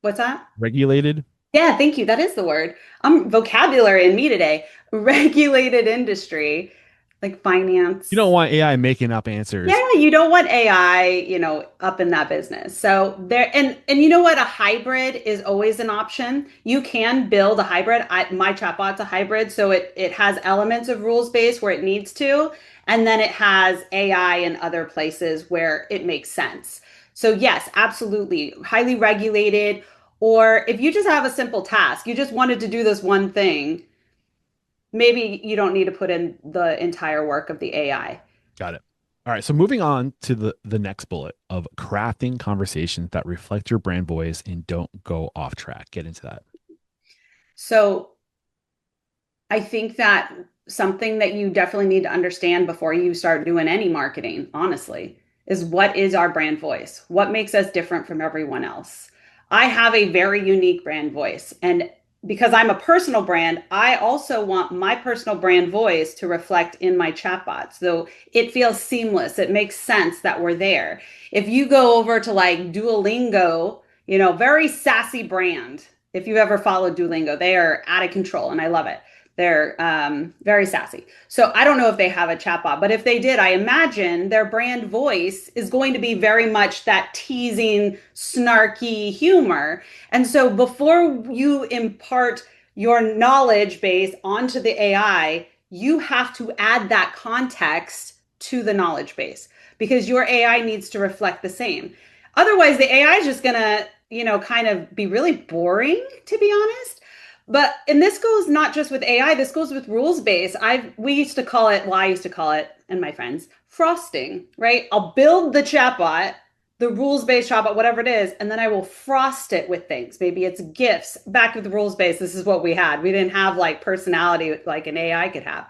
What's that? Regulated? Yeah, thank you. That is the word. Vocabulary in me today. Regulated industry, like You don't finance. want AI making up answers. Yeah, you don't want AI, up in that business. So there, and you know what? A hybrid is always an option. You can build a hybrid. My chatbot's a hybrid, so it has elements of rules based where it needs to, and then it has AI in other places where it makes sense. So yes, absolutely, highly regulated. Or if you just have a simple task, you just wanted to do this one thing, maybe you don't need to put in the entire work of the AI. Got it. All right. So moving on to the next bullet of crafting conversations that reflect your brand voice and don't go off track. Get into that. So I think that something that you definitely need to understand before you start doing any marketing, honestly, is what is our brand voice? What makes us different from everyone else? I have a very unique brand voice. And because I'm a personal brand, I also want my personal brand voice to reflect in my chatbots. So it feels seamless. It makes sense that we're there. If you go over to like Duolingo, very sassy brand. If you ever followed Duolingo, they are out of control and I love it. They're very sassy. So I don't know if they have a chatbot, but if they did, I imagine their brand voice is going to be very much that teasing, snarky humor. And so before you impart your knowledge base onto the AI, you have to add that context to the knowledge base because your AI needs to reflect the same. Otherwise, the AI is just going to, kind of be really boring, to be honest. And this goes not just with AI, this goes with rules based. We used to call it, well, I used to call it, and my friends, frosting, right? I'll build the chatbot, the rules based chatbot, whatever it is, and then I will frost it with things. Maybe it's gifts. Back with the rules based, this is what we had. We didn't have like personality like an AI could have.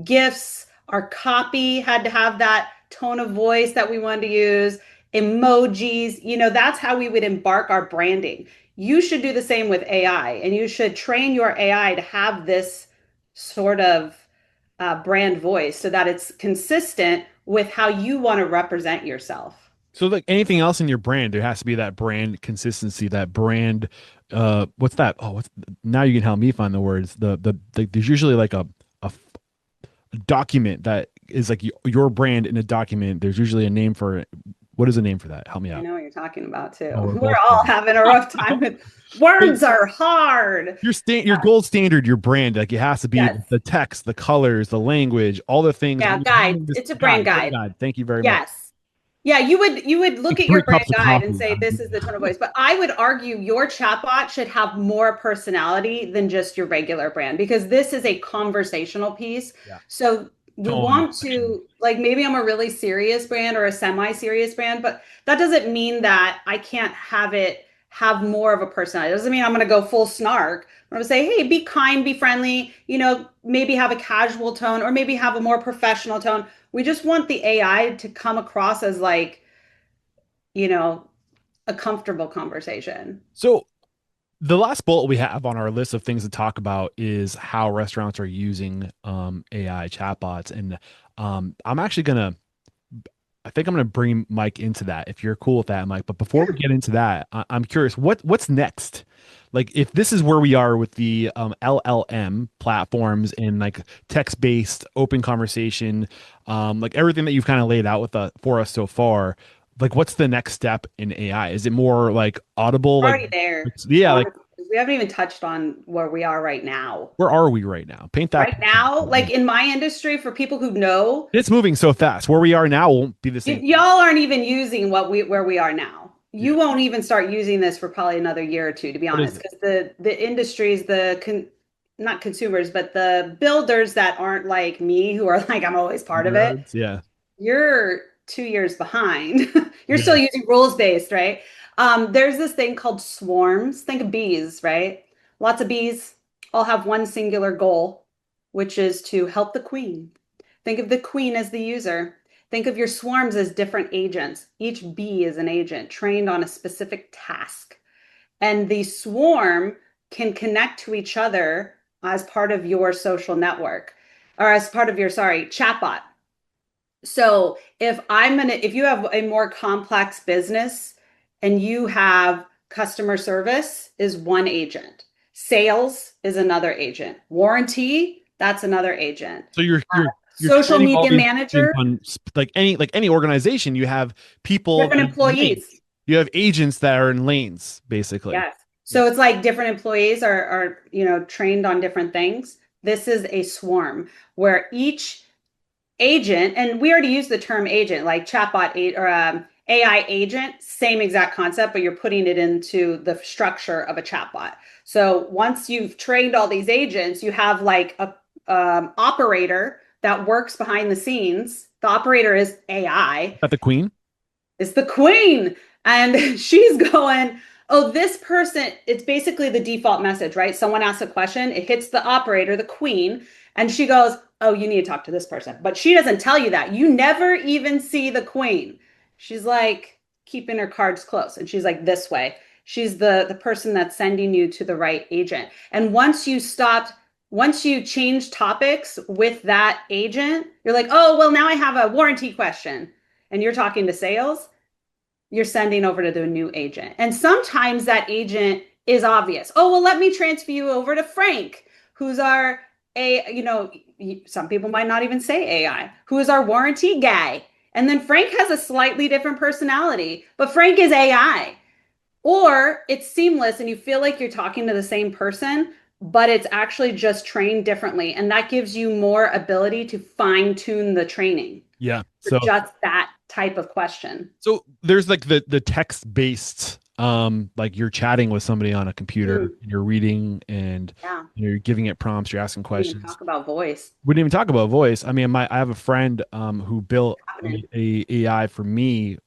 Gifts, our copy had to have that tone of voice that we wanted to use, emojis, that's how we would embark our branding. You should do the same with AI, and you should train your AI to have this sort of brand voice so that it's consistent with how you want to represent yourself. So like anything else in your brand, there has to be that brand consistency, that brand. What's that? Oh, what's now you can help me find the words. There's usually like a document that is like your brand in a document. There's usually a name for it. What is a name for that? Help me I out. know what you're talking about too. Oh, we're We're both all having a rough time with words are hard. your gold standard, your brand, like it has to be Yes. the text, the colors, the language, all the things. Yeah, When you're guide. having this It's a brand guide, guide. God, thank you very much. Yes. Yeah, you would look Like at three your brand cups of guide and coffee. say this is the tone of voice. But I would argue your chatbot should have more personality than just your regular brand because this is a conversational piece. Yeah. So we Tone, want inflection. to like maybe I'm a really serious brand or a semi-serious brand, but that doesn't mean that I can't have it have more of a personality. It doesn't mean I'm going to go full snark. I'm going to say, hey, be kind, be friendly, maybe have a casual tone or maybe have a more professional tone. We just want the AI to come across as like, you know, a comfortable conversation. So the last bullet we have on our list of things to talk about is how restaurants are using AI chatbots, and I'm actually gonna. I think I'm gonna bring Mike into that if you're cool with that, Mike. But before we Yeah. get into that, I'm curious what's next. Like if this is where we are with the LLM platforms and like text-based open conversation, like everything that you've kind of laid out with for us so far, like what's the next step in AI? Is it more like audible, We're like already there. yeah, like Honestly, we haven't even touched on where we are right now. where are we right now? Paint that Right picture. now, like in my industry, for people who know, It's moving so fast. Where we are now won't be the same. y'all aren't even using where we are now. Yeah. You won't even start using this for probably another year or two, to be What is honest, it? because the industries, not consumers, but the builders that aren't like me, who are like I'm always part of it. Nerds. Yeah. You're 2 years behind. You're still Yeah. using rules based, right? There's this thing called swarms. Think of bees, right? Lots of bees all have one singular goal, which is to help the queen. Think of the queen as the user. Think of your swarms as different agents. Each bee is an agent trained on a specific task. And the swarm can connect to each other as part of your social network or as part of your, sorry, chatbot. So if you have a more complex business and you have customer service is one agent, sales is another agent, warranty, that's another agent, So you're social training all media these agents manager, on like any organization, you have people that different are in lanes. employees. You have agents that are in lanes, basically. Yes. Yeah. So it's like different employees are trained on different things. This is a swarm where each agent, and we already use the term agent, like or AI agent, same exact concept, but you're putting it into the structure of a chatbot. So once you've trained all these agents, you have like a operator that works behind the scenes. The operator is AI, At the Queen. is the queen. And she's going, oh, this person, it's basically the default message, right? Someone asks a question, it hits the operator, the queen, and she goes, oh, you need to talk to this person. But she doesn't tell you that. You never even see the queen. She's like keeping her cards close. And she's like, this way. She's the person that's sending you to the right agent. And once you change topics with that agent, you're like, oh, well, now I have a warranty question. And you're talking to sales, you're sending over to the new agent. And sometimes that agent is obvious. Oh, well, let me transfer you over to Frank, who's our some people might not even say AI, who is our warranty guy. And then Frank has a slightly different personality, but Frank is AI. Or it's seamless and you feel like you're talking to the same person, but it's actually just trained differently. And that gives you more ability to fine tune the training Yeah. for just that type of question. So there's like the text based like you're chatting with somebody on a computer Mm, and you're reading and yeah. you're giving it prompts, you're asking We didn't even questions. talk about voice We didn't even talk about voice. I mean, I have a friend who built happening. a AI for me.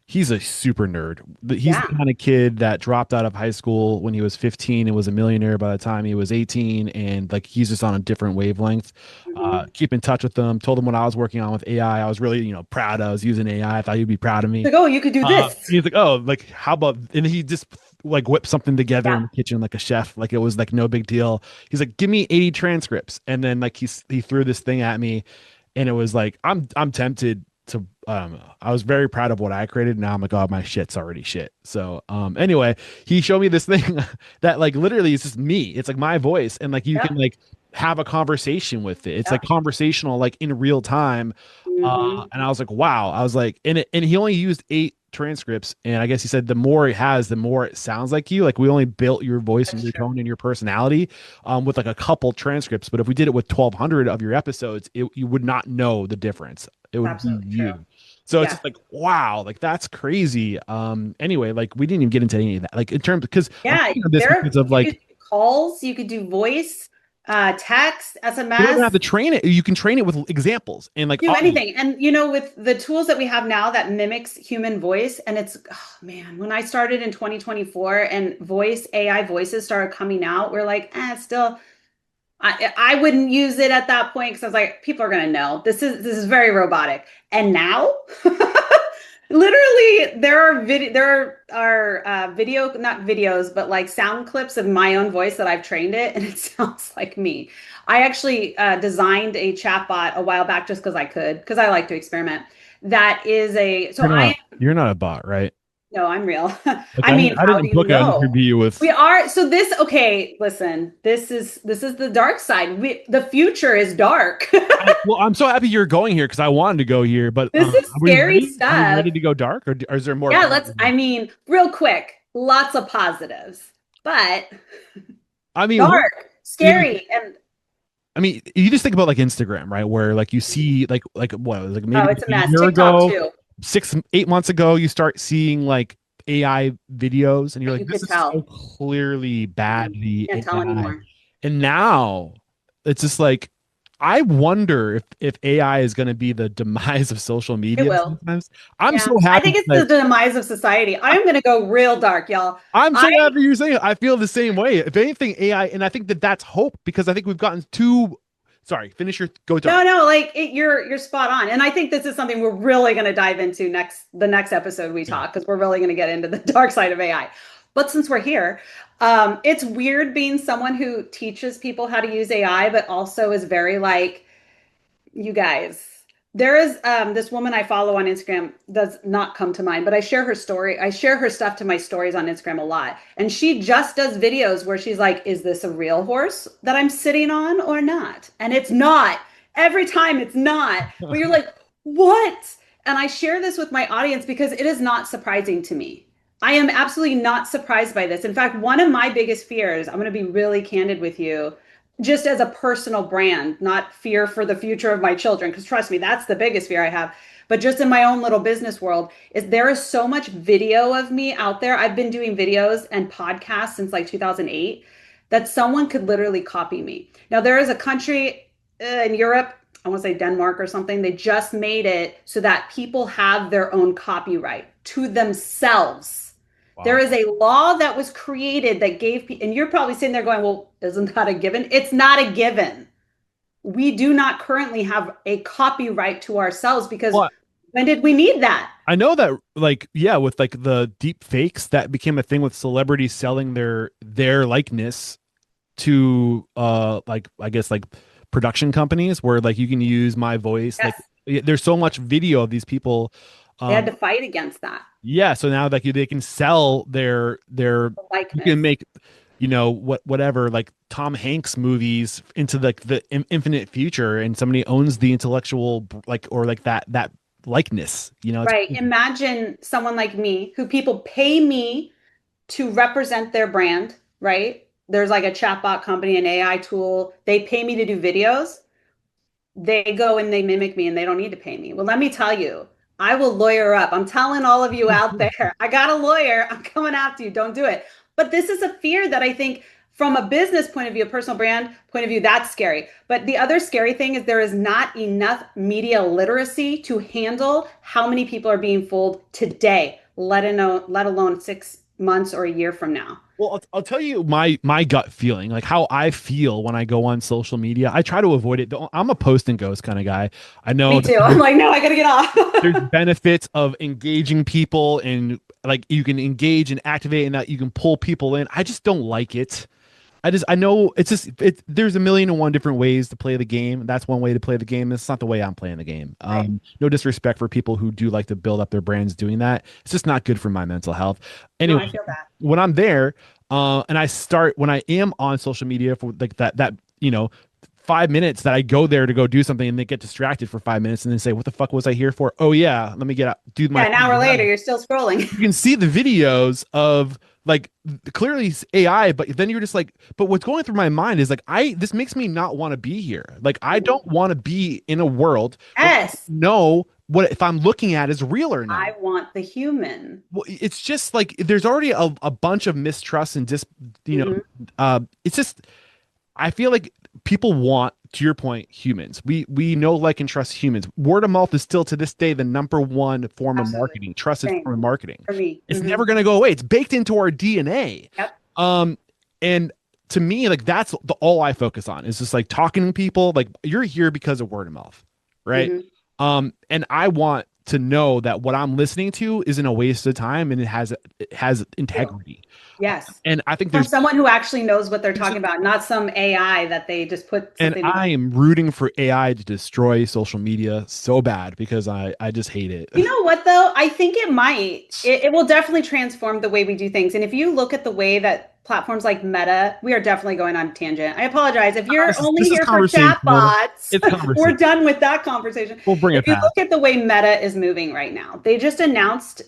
He's a super nerd. He's the Yeah. kind of kid that dropped out of high school when he was 15 and was a millionaire by the time he was 18. And like he's just on a different wavelength. Hmm. Keep in touch with him. Told him what I was working on with AI. I was really, proud. I was using AI. I thought he'd be proud of me. Like, oh, you could do this. He's like, oh, like how about? And he just like whipped something together in Yeah. the kitchen like a chef. Like it was like no big deal. He's like, give me 80 transcripts, and then like he threw this thing at me, and it was like I'm tempted to. I was very proud of what I created. Now I'm like, oh, my shit's already shit. So anyway, he showed me this thing that like literally is just me. It's like my voice, and like you can Yep. like have a conversation with it. It's like Yep. conversational, like in real time. Hmm. And I was like, wow. I was like, and he only used 8 transcripts, and I guess he said the more it has, the more it sounds like you. Like we only built your voice and That's your true. tone and your personality, with like a couple transcripts. But if we did it with 1,200 of your episodes, you would not know the difference. It would be Absolutely true. you. So it's Yeah. just like, wow, like that's crazy. Anyway, like we didn't even get into any of that. Like in terms, because I'm Yeah. thinking of this because of You like could do calls, you could do voice, text, you don't even have SMS. to train it. You can train it with examples and like Do audio. anything. And with the tools that we have now that mimics human voice, and it's oh, man, when I started in 2024 and voice AI voices started coming out, we're like, still I wouldn't use it at that point because I was like, people are gonna know this is very robotic. And now, literally, there are video, not videos, but like sound clips of my own voice that I've trained it, and it sounds like me. I actually designed a chatbot a while back just because I could, because I like to experiment. That is a so I You're not a bot, right? No, I'm real. Like I mean, I how do didn't you book an know? interview with. We are so this okay, listen. This is the dark side. The future is dark. Well, I'm so happy you're going here because I wanted to go here. But This is are we scary ready? Are we stuff. ready to go dark, or is there more Yeah, bad? I mean, real quick, lots of positives, but I mean, dark, you know, scary, and I mean, you just think about like Instagram, right? Where like you see like what like oh, maybe it's like a a mess. year TikTok ago, too. 6 8 months ago, you start seeing like AI videos, and you're like, You this could is so tell. clearly badly Can't tell AI. anymore. And now it's just like I wonder if AI is going to be the demise of social It media will. sometimes. I'm Yeah. so I happy think it's the that demise of society. I'm gonna go real dark, y'all. I'm I so happy you're saying it. I feel the same way. If anything, AI, and I think that that's hope because I think we've gotten too. Sorry, finish your go dark. No, like you're spot on, and I think this is something we're really going to dive into the next episode we Yeah. talk because we're really going to get into the dark side of AI. But since we're here, it's weird being someone who teaches people how to use AI, but also is very like you guys. There is this woman I follow on Instagram does not come to mind, but I share her story. I share her stuff to my stories on Instagram a lot. And she just does videos where she's like, is this a real horse that I'm sitting on or not? And it's not. Every time it's not. But you're like, what? And I share this with my audience because it is not surprising to me. I am absolutely not surprised by this. In fact, one of my biggest fears, I'm going to be really candid with you, just as a personal brand, not fear for the future of my children, because trust me, that's the biggest fear I have. But just in my own little business world, is there is so much video of me out there. I've been doing videos and podcasts since like 2008 that someone could literally copy me. Now, there is a country in Europe, I want to say Denmark or something, they just made it so that people have their own copyright to themselves. There Wow. is a law that was created that gave people, and you're probably sitting there going, well, isn't that a given? It's not a given. We do not currently have a copyright to ourselves because Well, when did we need that? I know that like yeah, with like the deep fakes that became a thing with celebrities selling their likeness to like I guess like production companies where like you can use my voice like Yes, there's so much video of these people they had um to fight against that yeah, so now like they can sell their you can likeness. make whatever like Tom Hanks movies into like the infinite future, and somebody owns the intellectual like or like that likeness, it's Right. crazy. Imagine someone like me who people pay me to represent their brand, right? There's like a chatbot company, an AI tool. They pay me to do videos. They go and they mimic me and they don't need to pay me. Well, let me tell you, I will lawyer up. I'm telling all of you out there, I got a lawyer. I'm coming after you. Don't do it. But this is a fear that I think from a business point of view, a personal brand point of view, that's scary. But the other scary thing is there is not enough media literacy to handle how many people are being fooled today, let alone 6 months or a year from now. Well, I'll tell you my gut feeling, like how I feel when I go on social media. I try to avoid it. I'm a post and ghost kind of guy. I know Me that too. I'm like, no, I gotta get there's off. benefits of engaging people, and like you can engage and activate and that you can pull people in. I just don't like it. I know it's just there's a million and one different ways to play the game. That's one way to play the game. That's not the way I'm playing the game. Right. No disrespect for people who do like to build up their brands doing that. It's just not good for my mental health. No, Anyway, I feel that. when I'm there, and I start when I am on social media for like that 5 minutes that I go there to go do something and they get distracted for 5 minutes and then say, "What the fuck was I here for?" Oh yeah, let me get out, do my Yeah, an hour later, thing. you're still scrolling. You can see the videos of like clearly AI, but then you're just like, but what's going through my mind is like, this makes me not want to be here. Like, I don't want to be in a world where I Yes, don't know what if I'm looking at is real or not. I want the human. Well, it's just like there's already a bunch of mistrust and Mhm. it's just I feel like people want, to your point, humans. We know, like, and trust humans. Word of mouth is still to this day the number one form of Absolutely. marketing. Trusted Same form of marketing. for me. It's never going to go away. It's baked into our DNA. Yep. Um, and to me, like that's all I focus on is just like talking to people. Like you're here because of word of mouth, right? Hmm. And I want to know that what I'm listening to isn't a waste of time and it has integrity. Yes. And I think From there's someone who actually knows what they're talking about, not some AI that they just put and something. I am rooting for AI to destroy social media so bad because I just hate it. You know what, though? I think it might. It will definitely transform the way we do things. And if you look at the way that platforms like Meta, we are definitely going on a tangent. I apologize. If you're only This is here for conversational. chatbots, It's we're conversation. done with that conversation. We'll bring If it you past. look at the way Meta is moving right now, they just announced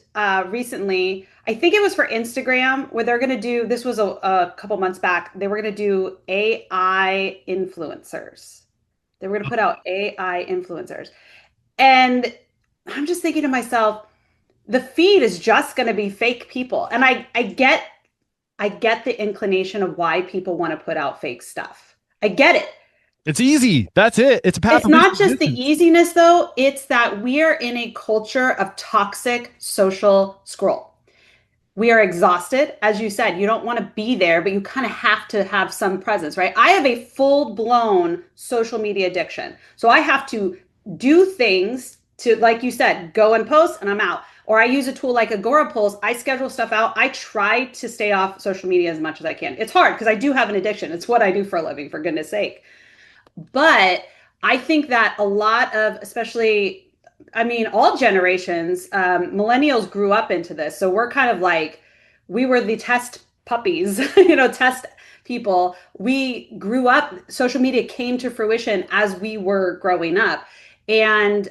recently, I think it was for Instagram, where they're going to do, this was a couple months back, they were going to do AI influencers. They were going to put out AI influencers. And I'm just thinking to myself, the feed is just going to be fake people. And I get the inclination of why people want to put out fake stuff. I get it. It's easy. That's it. It's a path It's of least not just the resistance. easiness though, it's that we are in a culture of toxic social scroll. We are exhausted. As you said, you don't want to be there, but you kind of have to have some presence, right? I have a full blown social media addiction. So I have to do things to, like you said, go and post and I'm out. Or I use a tool like Agora Pulse. I schedule stuff out. I try to stay off social media as much as I can. It's hard because I do have an addiction. It's what I do for a living, for goodness sake. But I think that a lot of, especially, I mean, all generations, millennials grew up into this. So we're kind of like, we were the test puppies, test people. We grew up, social media came to fruition as we were growing up. And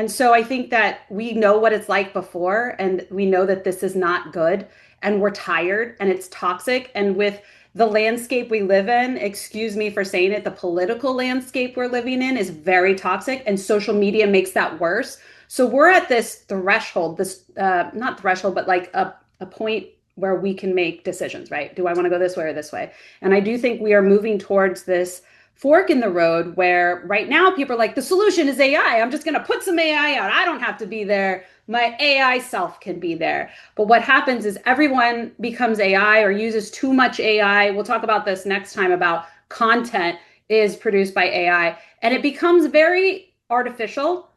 so I think that we know what it's like before, and we know that this is not good, and we're tired, and it's toxic. And with the landscape we live in, excuse me for saying it, the political landscape we're living in is very toxic, and social media makes that worse. So we're at this threshold, this not threshold, but like a point where we can make decisions, right? Do I want to go this way or this way? And I do think we are moving towards this fork in the road where right now people are like, the solution is AI. I'm just going to put some AI out. I don't have to be there. My AI self can be there. But what happens is everyone becomes AI or uses too much AI. We'll talk about this next time about content is produced by AI, and it becomes very artificial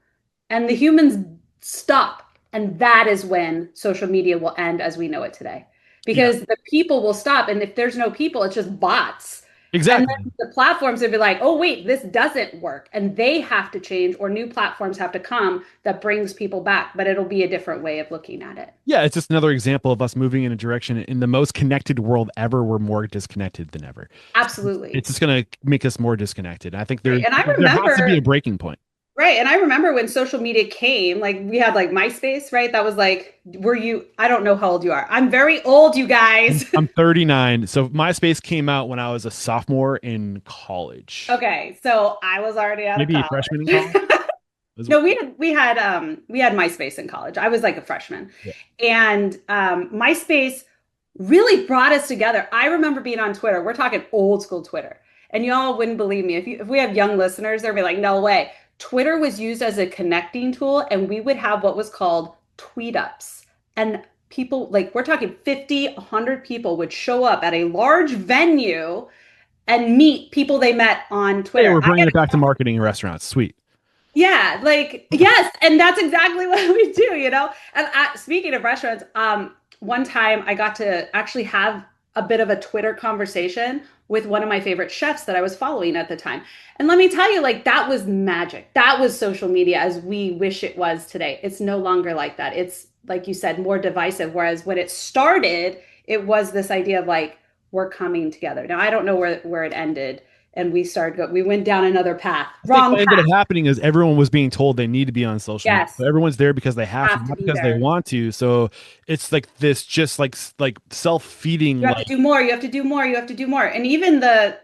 and the humans stop. And that is when social media will end as we know it today. Yeah, Because the people will stop. And if there's no people, it's just bots. And exactly. then the platforms would be like, oh, wait, this doesn't work. And they have to change, or new platforms have to come that brings people back. But it'll be a different way of looking at it. Yeah, it's just another example of us moving in a direction in the most connected world ever. We're more disconnected than ever. It's Absolutely. just going to make us more disconnected. I think Right. And I there has to be remember, a breaking point. right. And I remember when social media came, like we had like MySpace, right? That was like, I don't know how old you are. I'm very old, you guys. I'm 39, so MySpace came out when I was a sophomore in college, Okay. So I was already out of maybe a freshman in college. college. No, we had MySpace in college. I was like a freshman. Yeah. And MySpace really brought us together. I remember being on Twitter. We're talking old school Twitter. And y'all wouldn't believe me. If we have young listeners, they'll be like, no way. Twitter was used as a connecting tool, and we would have what was called tweet ups. And people, like, we're talking 50, 100 people would show up at a large venue and meet people they met on Hey, Twitter. we're bringing it back to marketing in restaurants. Sweet. Yeah, like yes, and that's exactly what we do, you know. And speaking of restaurants, one time I got to actually have a bit of a Twitter conversation with one of my favorite chefs that I was following at the time. And let me tell you, like that was magic. That was social media as we wish it was today. It's no longer like that. It's like you said, more divisive. Whereas when it started, it was this idea of like we're coming together. Now I don't know where it ended and we went down another path. I think Wrong what ended path. up happening is everyone was being told they need to be on social media. Yes, So everyone's there because they have to, have to not be because they there. want to. So it's like this, just like self-feeding. You have to Like, do more. You have to do more. You have to do more. And even the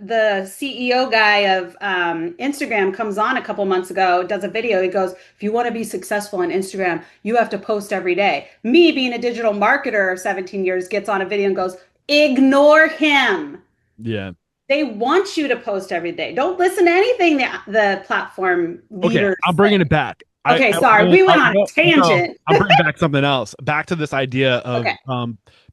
CEO guy of Instagram comes on a couple months ago, does a video. He goes, "If you want to be successful on Instagram, you have to post every day." Me, being a digital marketer of 17 years, gets on a video and goes, "Ignore him. yeah. They want you to post every day. Don't listen to anything the platform Okay, leaders I'm say." bringing it back. Okay, sorry, we went on a No, tangent. I'm bringing back something else. Back to this idea of Okay.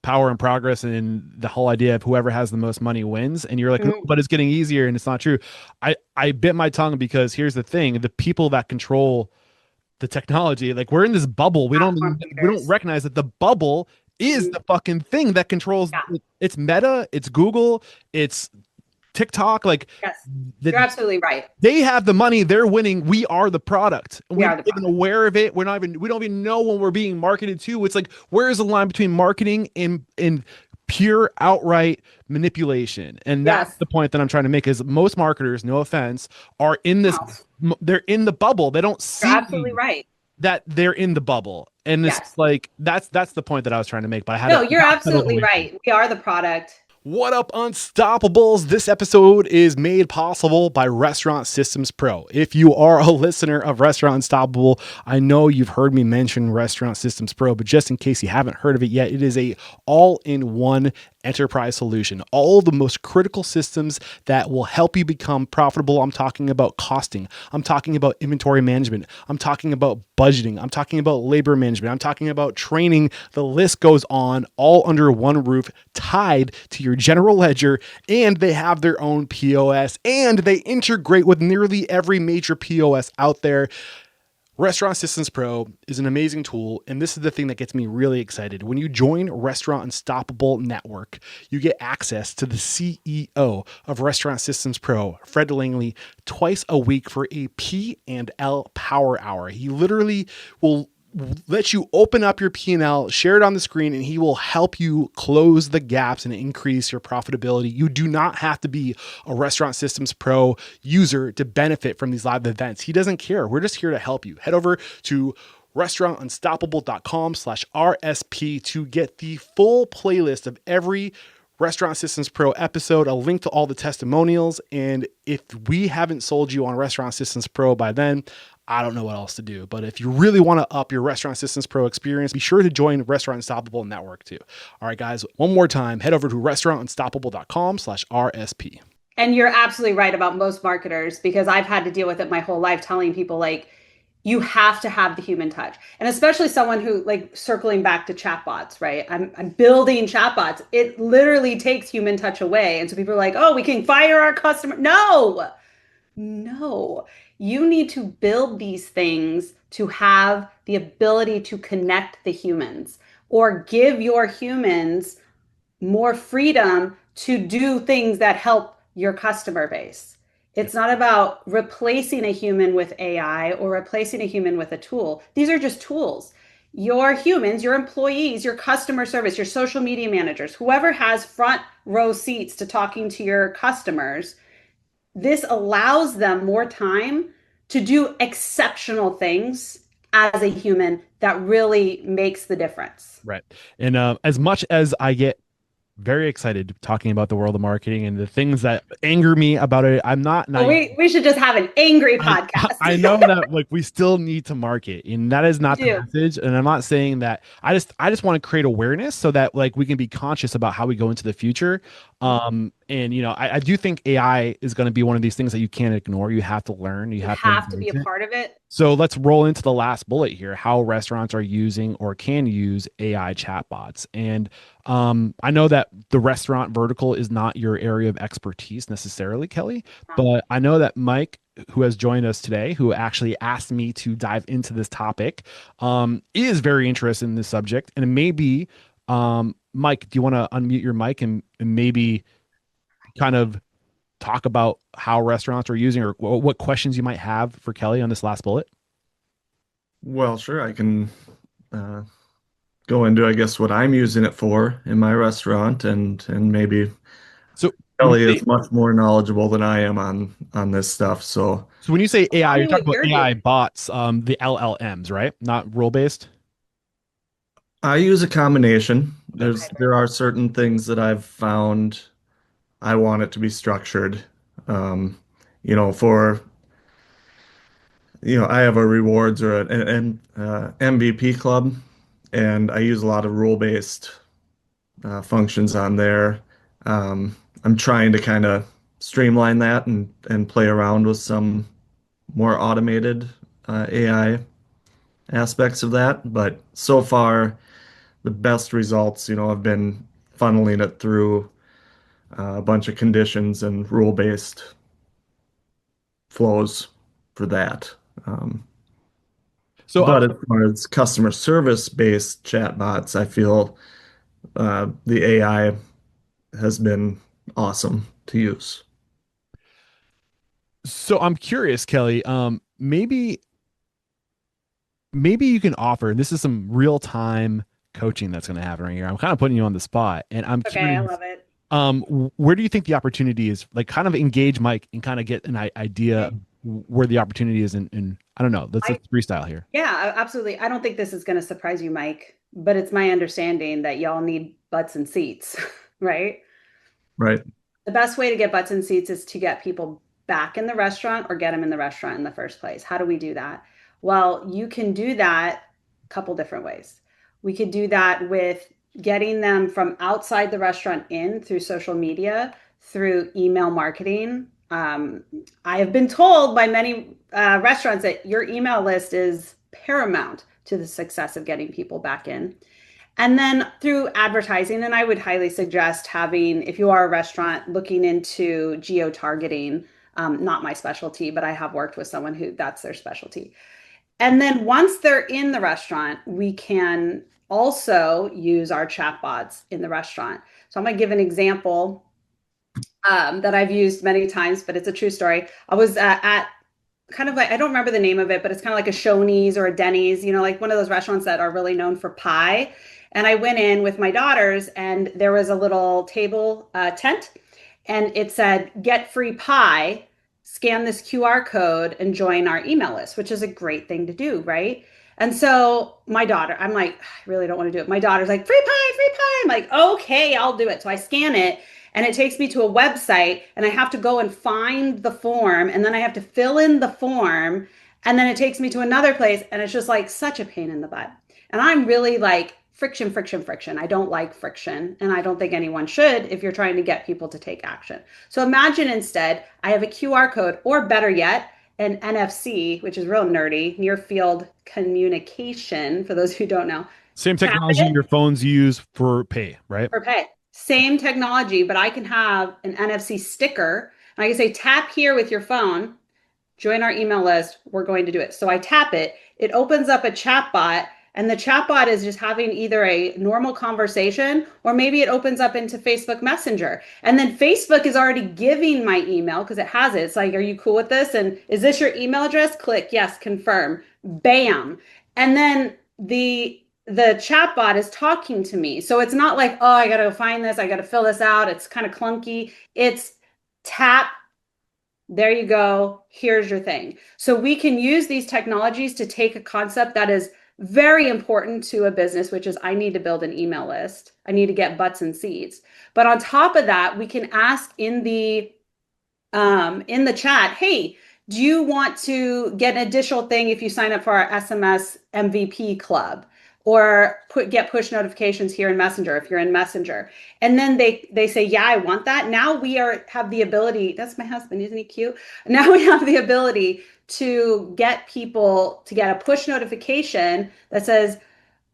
power and progress, and the whole idea of whoever has the most money wins. And you're like, no, Mhm. but it's getting easier, and it's not true. I bit my tongue because here's the thing: the people that control the technology, like we're in this bubble. Platform We don't leaders. recognize that the bubble is Mhm. the fucking thing that controls. Yeah. It's Meta, it's Google, it's TikTok. Like Yes. that You're absolutely right. they have the money, they're winning, we are the product, and We we're are not the even product. aware of it. We don't even know when we're being marketed to. It's like, where is the line between marketing and pure outright manipulation? And that's Yes. the point that I'm trying to make, is most marketers, no offense, are in this, No, they're in the bubble. They don't you're absolutely see right. that they're in the bubble, and it's Yes. like that's the point that I was trying to make, but No, I you're got settled absolutely away from it. right. We are the product. What up, Unstoppables? This episode is made possible by Restaurant Systems Pro. If you are a listener of Restaurant Unstoppable, I know you've heard me mention Restaurant Systems Pro, but just in case you haven't heard of it yet, it is a all-in-one enterprise solution. All the most critical systems that will help you become profitable. I'm talking about costing. I'm talking about inventory management. I'm talking about budgeting. I'm talking about labor management. I'm talking about training. The list goes on, all under one roof, tied to your general ledger, and they have their own POS, and they integrate with nearly every major POS out there. Restaurant Systems Pro is an amazing tool, and this is the thing that gets me really excited. When you join Restaurant Unstoppable Network, you get access to the CEO of Restaurant Systems Pro, Fred Langley, twice a week for a P&L Power Hour. He literally will let you open up your P&L, share it on the screen, and he will help you close the gaps and increase your profitability. You do not have to be a Restaurant Systems Pro user to benefit from these live events. He doesn't care. We're just here to help you. Head over to restaurantunstoppable.com/RSP to get the full playlist of every Restaurant Systems Pro episode, a link to all the testimonials. And if we haven't sold you on Restaurant Systems Pro by then, I don't know what else to do. But if you really want to up your Restaurant Systems Pro experience, be sure to join Restaurant Unstoppable Network too. All right, guys, one more time, head over to restaurantunstoppable.com/RSP. And you're absolutely right about most marketers because I've had to deal with it my whole life telling people like you have to have the human touch. And especially someone who like circling back to chatbots, right? I'm building chatbots. It literally takes human touch away. And so people are like, "Oh, we can fire our customer." No. No, you need to build these things to have the ability to connect the humans or give your humans more freedom to do things that help your customer base. Yeah. It's not about replacing a human with AI or replacing a human with a tool. These are just tools. Your humans, your employees, your customer service, your social media managers, whoever has front row seats to talking to your customers, this allows them more time to do exceptional things as a human that really makes the difference. Right. And as much as I get very excited talking about the world of marketing and the things that anger me about it. I'm not Well, naive. we should just have an angry I podcast. I know that like we still need to market, and that is We not the do. message. And I'm not saying that. I just want to create awareness so that like we can be conscious about how we go into the future. And I do think AI is going to be one of these things that you can't ignore. You have to learn. You You have to have to be embrace a it. part of it. So let's roll into the last bullet here, how restaurants are using or can use AI chatbots. And I know that the restaurant vertical is not your area of expertise necessarily, Kelly, but I know that Mike, who has joined us today, who actually asked me to dive into this topic, is very interested in this subject. And maybe, Mike, do you want to unmute your mic and maybe kind of talk about how restaurants are using or what questions you might have for Kelly on this last bullet? Well, sure, I can uh, go into, I guess, what I'm using it for in my restaurant, and maybe So when you Kelly say is much more knowledgeable than I am on this stuff. So so when you say AI, Tell you're me talking what about you're AI doing. bots, the LLMs, right? Not rule based. I use a combination. Okay. There are certain things that I've found I want it to be structured. Um, for I have a rewards or an MVP club, and I use a lot of rule-based functions on there. I'm trying to kind of streamline that and play around with some more automated AI aspects of that. But so far, the best results, have been funneling it through a bunch of conditions and rule-based flows for that. Um, So but as far as customer service-based chatbots, I feel the AI has been awesome to use. I'm curious, Kelly. Maybe you can offer. This is some real time coaching that's going to happen right here. I'm kind of putting you on the spot, and I'm Okay, I curious. love it. Where do you think the opportunity is? Like, kind of engage Mike and kind of get an idea Okay. where the opportunity is. And I don't know. Let's I freestyle here. Yeah, absolutely. I don't think this is going to surprise you, Mike, but it's my understanding that y'all need butts and seats, right? Right. The best way to get butts and seats is to get people back in the restaurant or get them in the restaurant in the first place. How do we do that? Well, you can do that a couple different ways. We could do that with getting them from outside the restaurant in through social media, through email marketing. I have been told by many restaurants that your email list is paramount to the success of getting people back in. And then through advertising, and I would highly suggest having, if you are a restaurant, looking into geo targeting. Not my specialty, but I have worked with someone who that's their specialty. And then once they're in the restaurant, we can also use our chatbots in the restaurant. So I'm going to give an example that I've used many times, but it's a true story. I was at kind of like, I don't remember the name of it, but it's kind of like a Shoney's or a Denny's, like one of those restaurants that are really known for pie. And I went in with my daughters, and there was a little table tent, and it said, "Get free pie, scan this QR code and join our email list," which is a great thing to do, right? And so my daughter, I'm like, I really don't want to do it. My daughter's like, "Free pie, free pie." I'm like, okay, I'll do it. So I scan it, and it takes me to a website, and I have to go and find the form, and then I have to fill in the form, and then it takes me to another place, and it's just like such a pain in the butt. And I'm really like friction, friction, friction. I don't like friction, and I don't think anyone should if you're trying to get people to take action. So imagine instead I have a QR code, or better yet, an NFC, which is real nerdy, near field communication, for those who don't know. Same Tap technology it your phones use for pay, right? for pay. Same technology, but I can have an NFC sticker, and I can say, "Tap here with your phone, join our email list. We're going to do it." So I tap it, it opens up a chat bot, and the chat bot is just having either a normal conversation, or maybe it opens up into Facebook Messenger. And then Facebook is already giving my email because it has it. It's like, "Are you cool with this? And is this your email address?" Click yes, confirm. Bam. And then the chat bot is talking to me. So it's not like, "Oh, I got to go find this, I got to fill this out." It's kind of clunky. It's tap, there you go. Here's your thing. So we can use these technologies to take a concept that is very important to a business, which is I need to build an email list. I need to get butts and seats. But on top of that, we can ask in the chat, hey, do you want to get an additional thing if you sign up for our SMS MVP club? Or get push notifications here in Messenger if you're in Messenger. And then they say, yeah, I want that. Now we have the ability, that's my husband, isn't he cute? Now we have the ability to get people to get a push notification that says,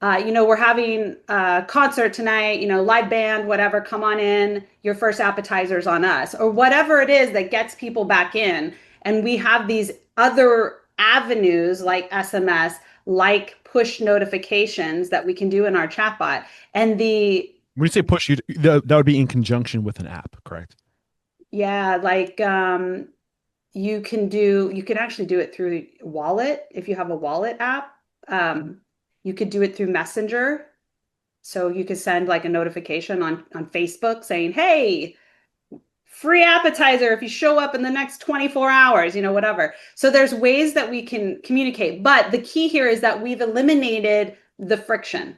we're having a concert tonight, live band, whatever, come on in, your first appetizer's on us, or whatever it is that gets people back in. And we have these other avenues like SMS, like push notifications that we can do in our chatbot. And When you say push, that would be in conjunction with an app, correct? yeah, like you can actually do it through wallet if you have a wallet app. You could do it through Messenger. So you could send like a notification on Facebook saying, hey, free appetizer if you show up in the next 24 hours, whatever. So there's ways that we can communicate. But the key here is that we've eliminated the friction.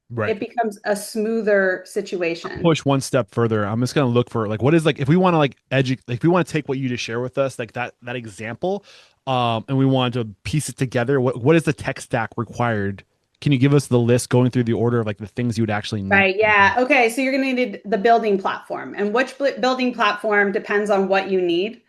Right. It becomes a smoother situation. Push one step further. I'm just gonna look for like what is like if we want to like if we want to take what you just share with us, like that example, and we want to piece it together. What is the tech stack required? Can you give us the list going through the order of like the things you would actually need? Right. Yeah. Okay. So you're going to need the building platform, and which building platform depends on what you need.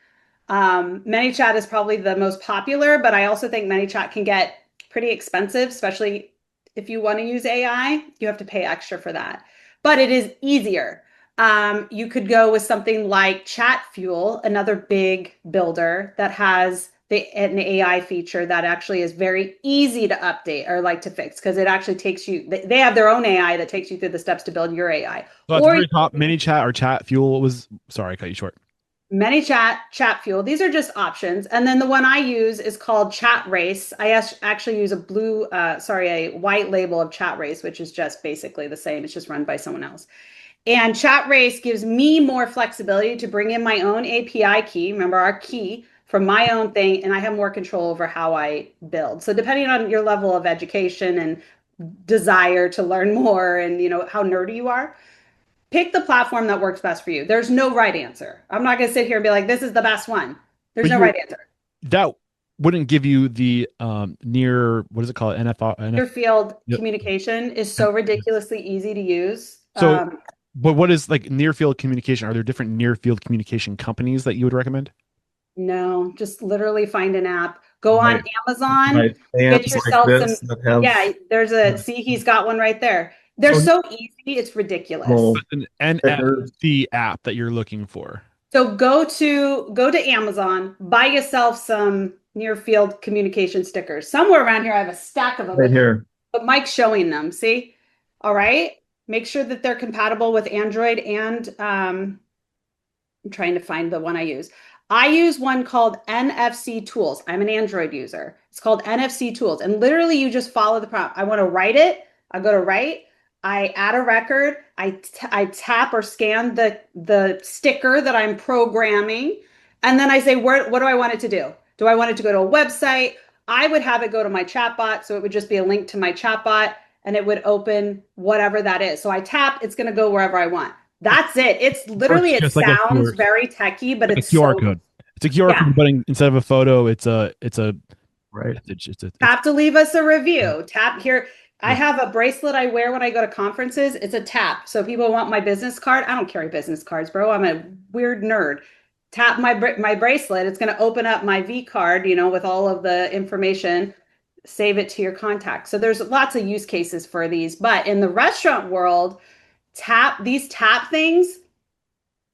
ManyChat is probably the most popular, but I also think ManyChat can get pretty expensive, especially if you want to use AI. You have to pay extra for that, but it is easier. You could go with something like ChatFuel, another big builder that has an AI feature that actually is very easy to update or like to fix because it actually takes you, they have their own AI that takes you through the steps to build your AI. So at the Or very top, ManyChat or Chat Fuel was sorry, I cut you short. ManyChat, ChatFuel. These are just options. And then the one I use is called Chat Race. I actually use a white label of Chat Race, which is just basically the same. It's just run by someone else. And Chat Race gives me more flexibility to bring in my own API key. Remember our key from my own thing, and I have more control over how I build. So depending on your level of education and desire to learn more and how nerdy you are, pick the platform that works best for you. There's no right answer. I'm not going to sit here and be like, this is the best one. There's But no right answer. that wouldn't give you the near what is it called? Your field Yep. communication is so ridiculously easy to use. So, but what is like near field communication? Are there different near field communication companies that you would recommend? No, just literally find an app. Go on Right. Amazon, Right. get Stands like yourself some. this that have Yeah, see, he's got one right there. They're so so easy, it's ridiculous. little An stickers. NFC app that you're looking for. So go to Amazon, buy yourself some near field communication stickers. Somewhere around here, I have a stack of them, Right here. but Mike's showing them. See? All right. Make sure that they're compatible with Android and I'm trying to find the one I use. I use one called NFC Tools. I'm an Android user. It's called NFC Tools. And literally, you just follow the prompt. I want to write it. I go to write. I add a record. I tap or scan the sticker that I'm programming. And then I say, what do I want it to do? Do I want it to go to a website? I would have it go to my chatbot. So it would just be a link to my chatbot and it would open whatever that is. So I tap, it's going to go wherever I want. That's it. It's literally, it Just like sounds very techy, but like it's a QR so, code. It's a QR yeah. code, but instead of a photo, it's a Right. Tap to leave us a review. Tap here. I have a bracelet I wear when I go to conferences. It's a tap. So people want my business card. I don't carry business cards, bro. I'm a weird nerd. Tap my bracelet. It's going to open up my V card, with all of the information. Save it to your contact. So there's lots of use cases for these. But in the restaurant world, these tap things,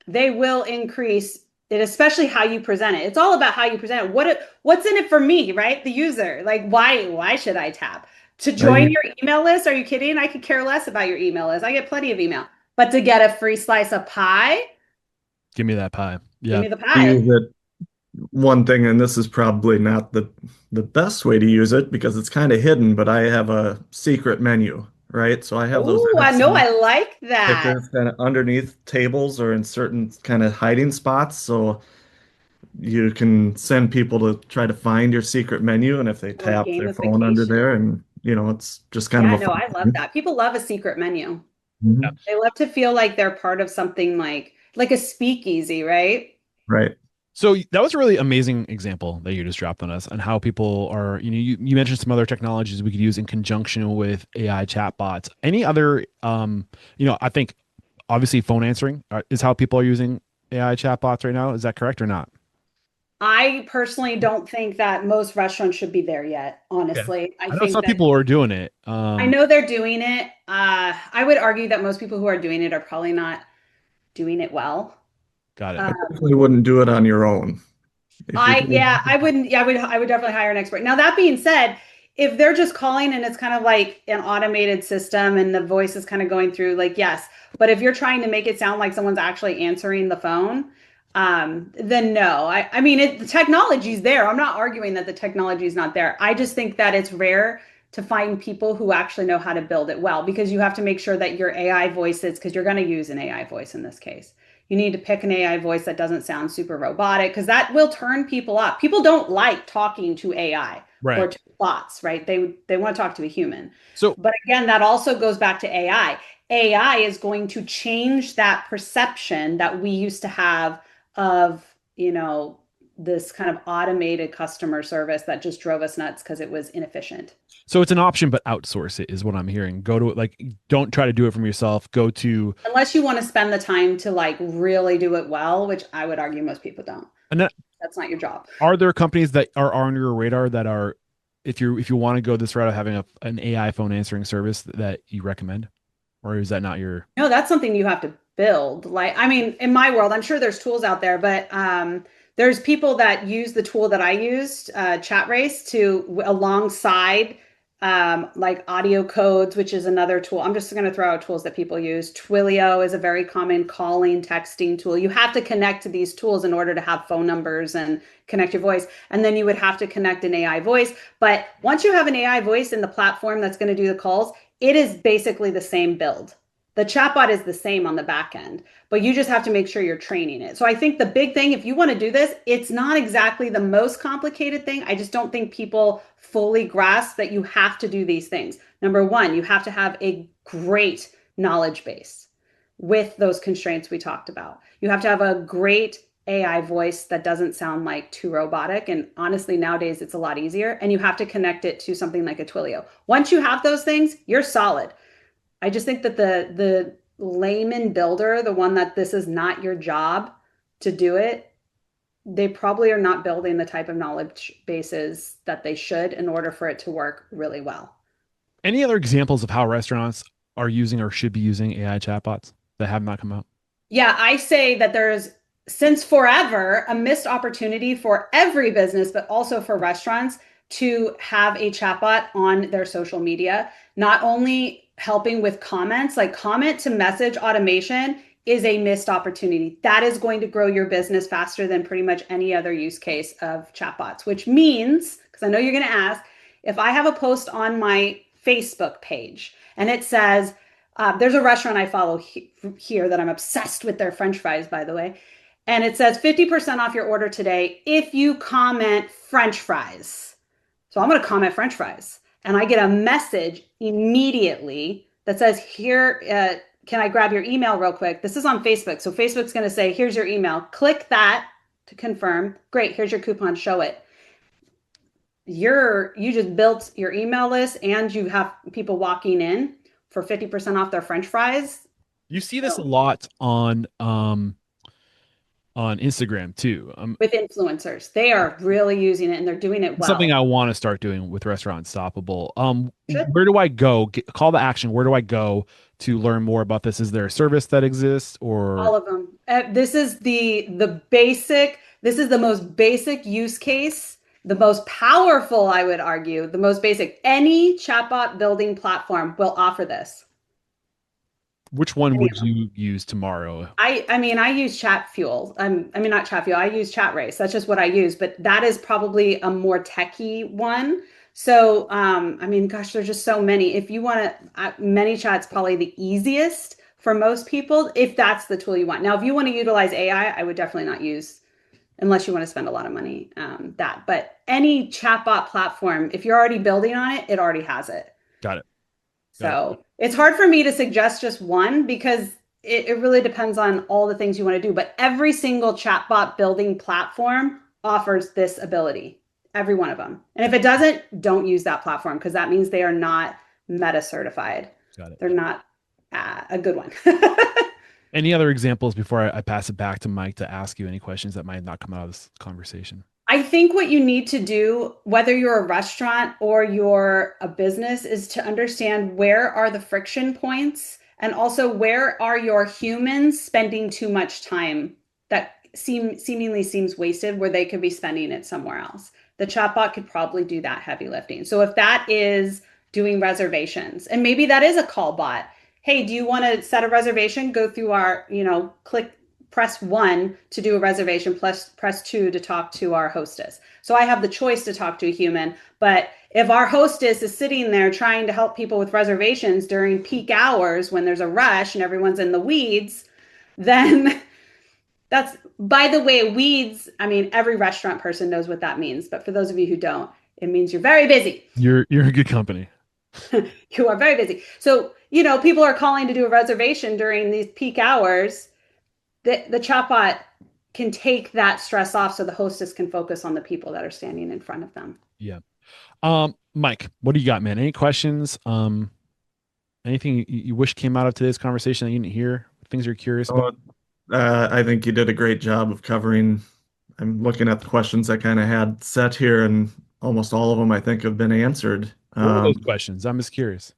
they will increase it, especially how you present it. It's all about how you present it. What's in it for me, right? The user. Like why should I tap? To join your email list? Are you kidding? I could care less about your email list. I get plenty of email. But to get a free slice of pie, give me that pie. give Yeah. me the To pie. use it, one thing, and this is probably not the best way to use it because it's kind of hidden, but I have a secret menu, right? So I have those Oh, I know. I like that. stickers kind of underneath tables or in certain kind of hiding spots. So you can send people to try to find your secret menu, and if they Little tap their phone under gamification. there, and it's just kind of Yeah, a no, fun I love thing. that. People love a secret menu. Yeah. Mhm. They love to feel like they're part of something like a speakeasy, right? Right. So that was a really amazing example that you just dropped on us on how people are, you mentioned some other technologies we could use in conjunction with AI chatbots. Any other, I think obviously phone answering is how people are using AI chatbots right now. Is that correct or not? I personally don't think that most restaurants should be there yet, Okay. honestly. I I know think some that people are doing it. I know they're doing it. I would argue that most people who are doing it are probably not doing it well. Got it. I definitely wouldn't do it on your own. If you're doing Yeah, I wouldn't. Yeah, I would definitely hire an expert. Now that being said, if they're just calling and it's kind of like an automated system and the voice is kind of going through, like yes. But if you're trying to make it sound like someone's actually answering the phone, then no. I mean, the technology's there. I'm not arguing that the technology is not there. I just think that it's rare to find people who actually know how to build it well because you have to make sure that your AI voices, because you're going to use an AI voice in this case. You need to pick an AI voice that doesn't sound super robotic because that will turn people off. People don't like talking to AI Right. or to bots, right? They want to talk to a human. So But again, that also goes back to AI. AI is going to change that perception that we used to have of, this kind of automated customer service that just drove us nuts because it was inefficient. so it's an option, but outsource it is what I'm hearing. Go to like, don't try to do it from yourself. Go to, Unless you want to spend the time to like really do it well, which I would argue most people don't. and then That's not your job. are there companies that are on your radar that are, if you want to go this route of having an AI phone answering service that you recommend, or is that not your? No, that's something you have to build. Like, I mean, in my world, I'm sure there's tools out there, but there's people that use the tool that I used, Chat Race, to alongside like audio codes, which is another tool. I'm just going to throw out tools that people use. Twilio is a very common calling, texting tool. You have to connect to these tools in order to have phone numbers and connect your voice. And then you would have to connect an AI voice. But once you have an AI voice in the platform that's going to do the calls, it is basically the same build. The chatbot is the same on the back end, but you just have to make sure you're training it. So I think the big thing, if you want to do this, it's not exactly the most complicated thing. I just don't think people fully grasp that you have to do these things. Number one, you have to have a great knowledge base with those constraints we talked about. You have to have a great AI voice that doesn't sound like too robotic. And honestly, nowadays it's a lot easier. And you have to connect it to something like a Twilio. Once you have those things, you're solid. I just think that the layman builder, the one that this is not your job to do it, they probably are not building the type of knowledge bases that they should in order for it to work really well. Any other examples of how restaurants are using or should be using AI chatbots that have not come out? Yeah, I say that there's since forever a missed opportunity for every business, but also for restaurants to have a chatbot on their social media, not only helping with comments, like comment to message automation is a missed opportunity. That is going to grow your business faster than pretty much any other use case of chatbots, which means, because I know you're going to ask, if I have a post on my Facebook page and it says, there's a restaurant I follow here that I'm obsessed with their French fries, by the way. And it says 50% off your order today if you comment French fries. So I'm going to comment French fries. And I get a message immediately that says, here, can I grab your email real quick? This is on Facebook. So Facebook's going to say, here's your email. Click that to confirm. Great. Here's your coupon. Show it. You just built your email list and you have people walking in for 50% off their French fries. You see this a So lot on Instagram too. with influencers, they are really using it and they're doing it It's something well. I want to start doing with Restaurant Stoppable. Should Where do I go? Call to action. Where do I go to learn more about this? Is there a service that exists or all of them. This is the basic. This is the most basic use case, the most powerful, I would argue, the most basic. Any chatbot building platform will offer this. which one Any would of them. you use tomorrow? I mean, I use Chat Fuel. I mean, not Chat Fuel. I use Chat Race. That's just what I use. But that is probably a more techie one. So, I mean, gosh, there's just so many. If you want to, ManyChat's probably the easiest for most people if that's the tool you want. Now, if you want to utilize AI, I would definitely not use unless you want to spend a lot of money that. But any chatbot platform, if you're already building on it, it already has it. Got it. Got it. So it's hard for me to suggest just one because it really depends on all the things you want to do. But every single chatbot building platform offers this ability, every one of them. And if it doesn't, don't use that platform because that means they are not meta certified. Got it. They're not a good one. Any other examples before I pass it back to Mike to ask you any questions that might not come out of this conversation? I think what you need to do, whether you're a restaurant or you're a business, is to understand where are the friction points and also where are your humans spending too much time that seemingly seems wasted where they could be spending it somewhere else. The chatbot could probably do that heavy lifting. So if that is doing reservations, and maybe that is a call bot. Hey, do you want to set a reservation? Go through our, click press one to do a reservation, plus press two to talk to our hostess. So I have the choice to talk to a human. But if our hostess is sitting there trying to help people with reservations during peak hours when there's a rush and everyone's in the weeds, then that's, by the way, weeds. I mean, every restaurant person knows what that means. But for those of you who don't, it means you're very busy. You're a good company. You are very busy. So, people are calling to do a reservation during these peak hours. The chatbot can take that stress off so the hostess can focus on the people that are standing in front of them. Yeah. Mike, what do you got, man? Any questions? Anything you wish came out of today's conversation that you didn't hear? Things you're curious about? I think you did a great job of covering. I'm looking at the questions I kind of had set here, and almost all of them I think have been answered. What are those questions? I'm just curious.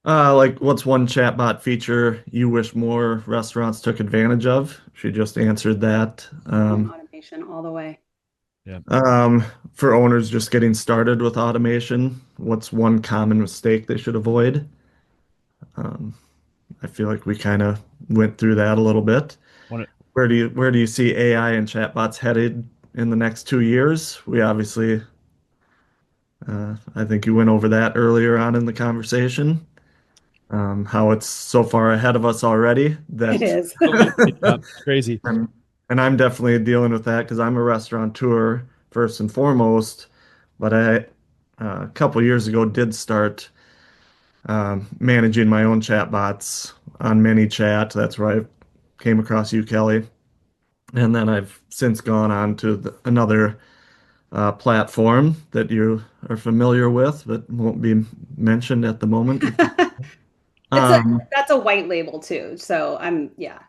Like, what's one chatbot feature you wish more restaurants took advantage of? She just answered that. Automation all the way. Yeah. For owners just getting started with automation, what's one common mistake they should avoid? Um, I feel like we kind of went through that a little bit. Want Where do you see AI and chatbots headed in the next 2 years? We obviously, I think you went over that earlier on in the conversation. How it's so far ahead of us already It that is. yeah, crazy. and I'm definitely dealing with that because I'm a restaurateur first and foremost. But a couple years ago, did start managing my own chatbots on ManyChat. That's where I came across you, Kelly. And then I've since gone on to another platform that you are familiar with, but won't be mentioned at the moment. It's a Um, that's a white label too. So yeah,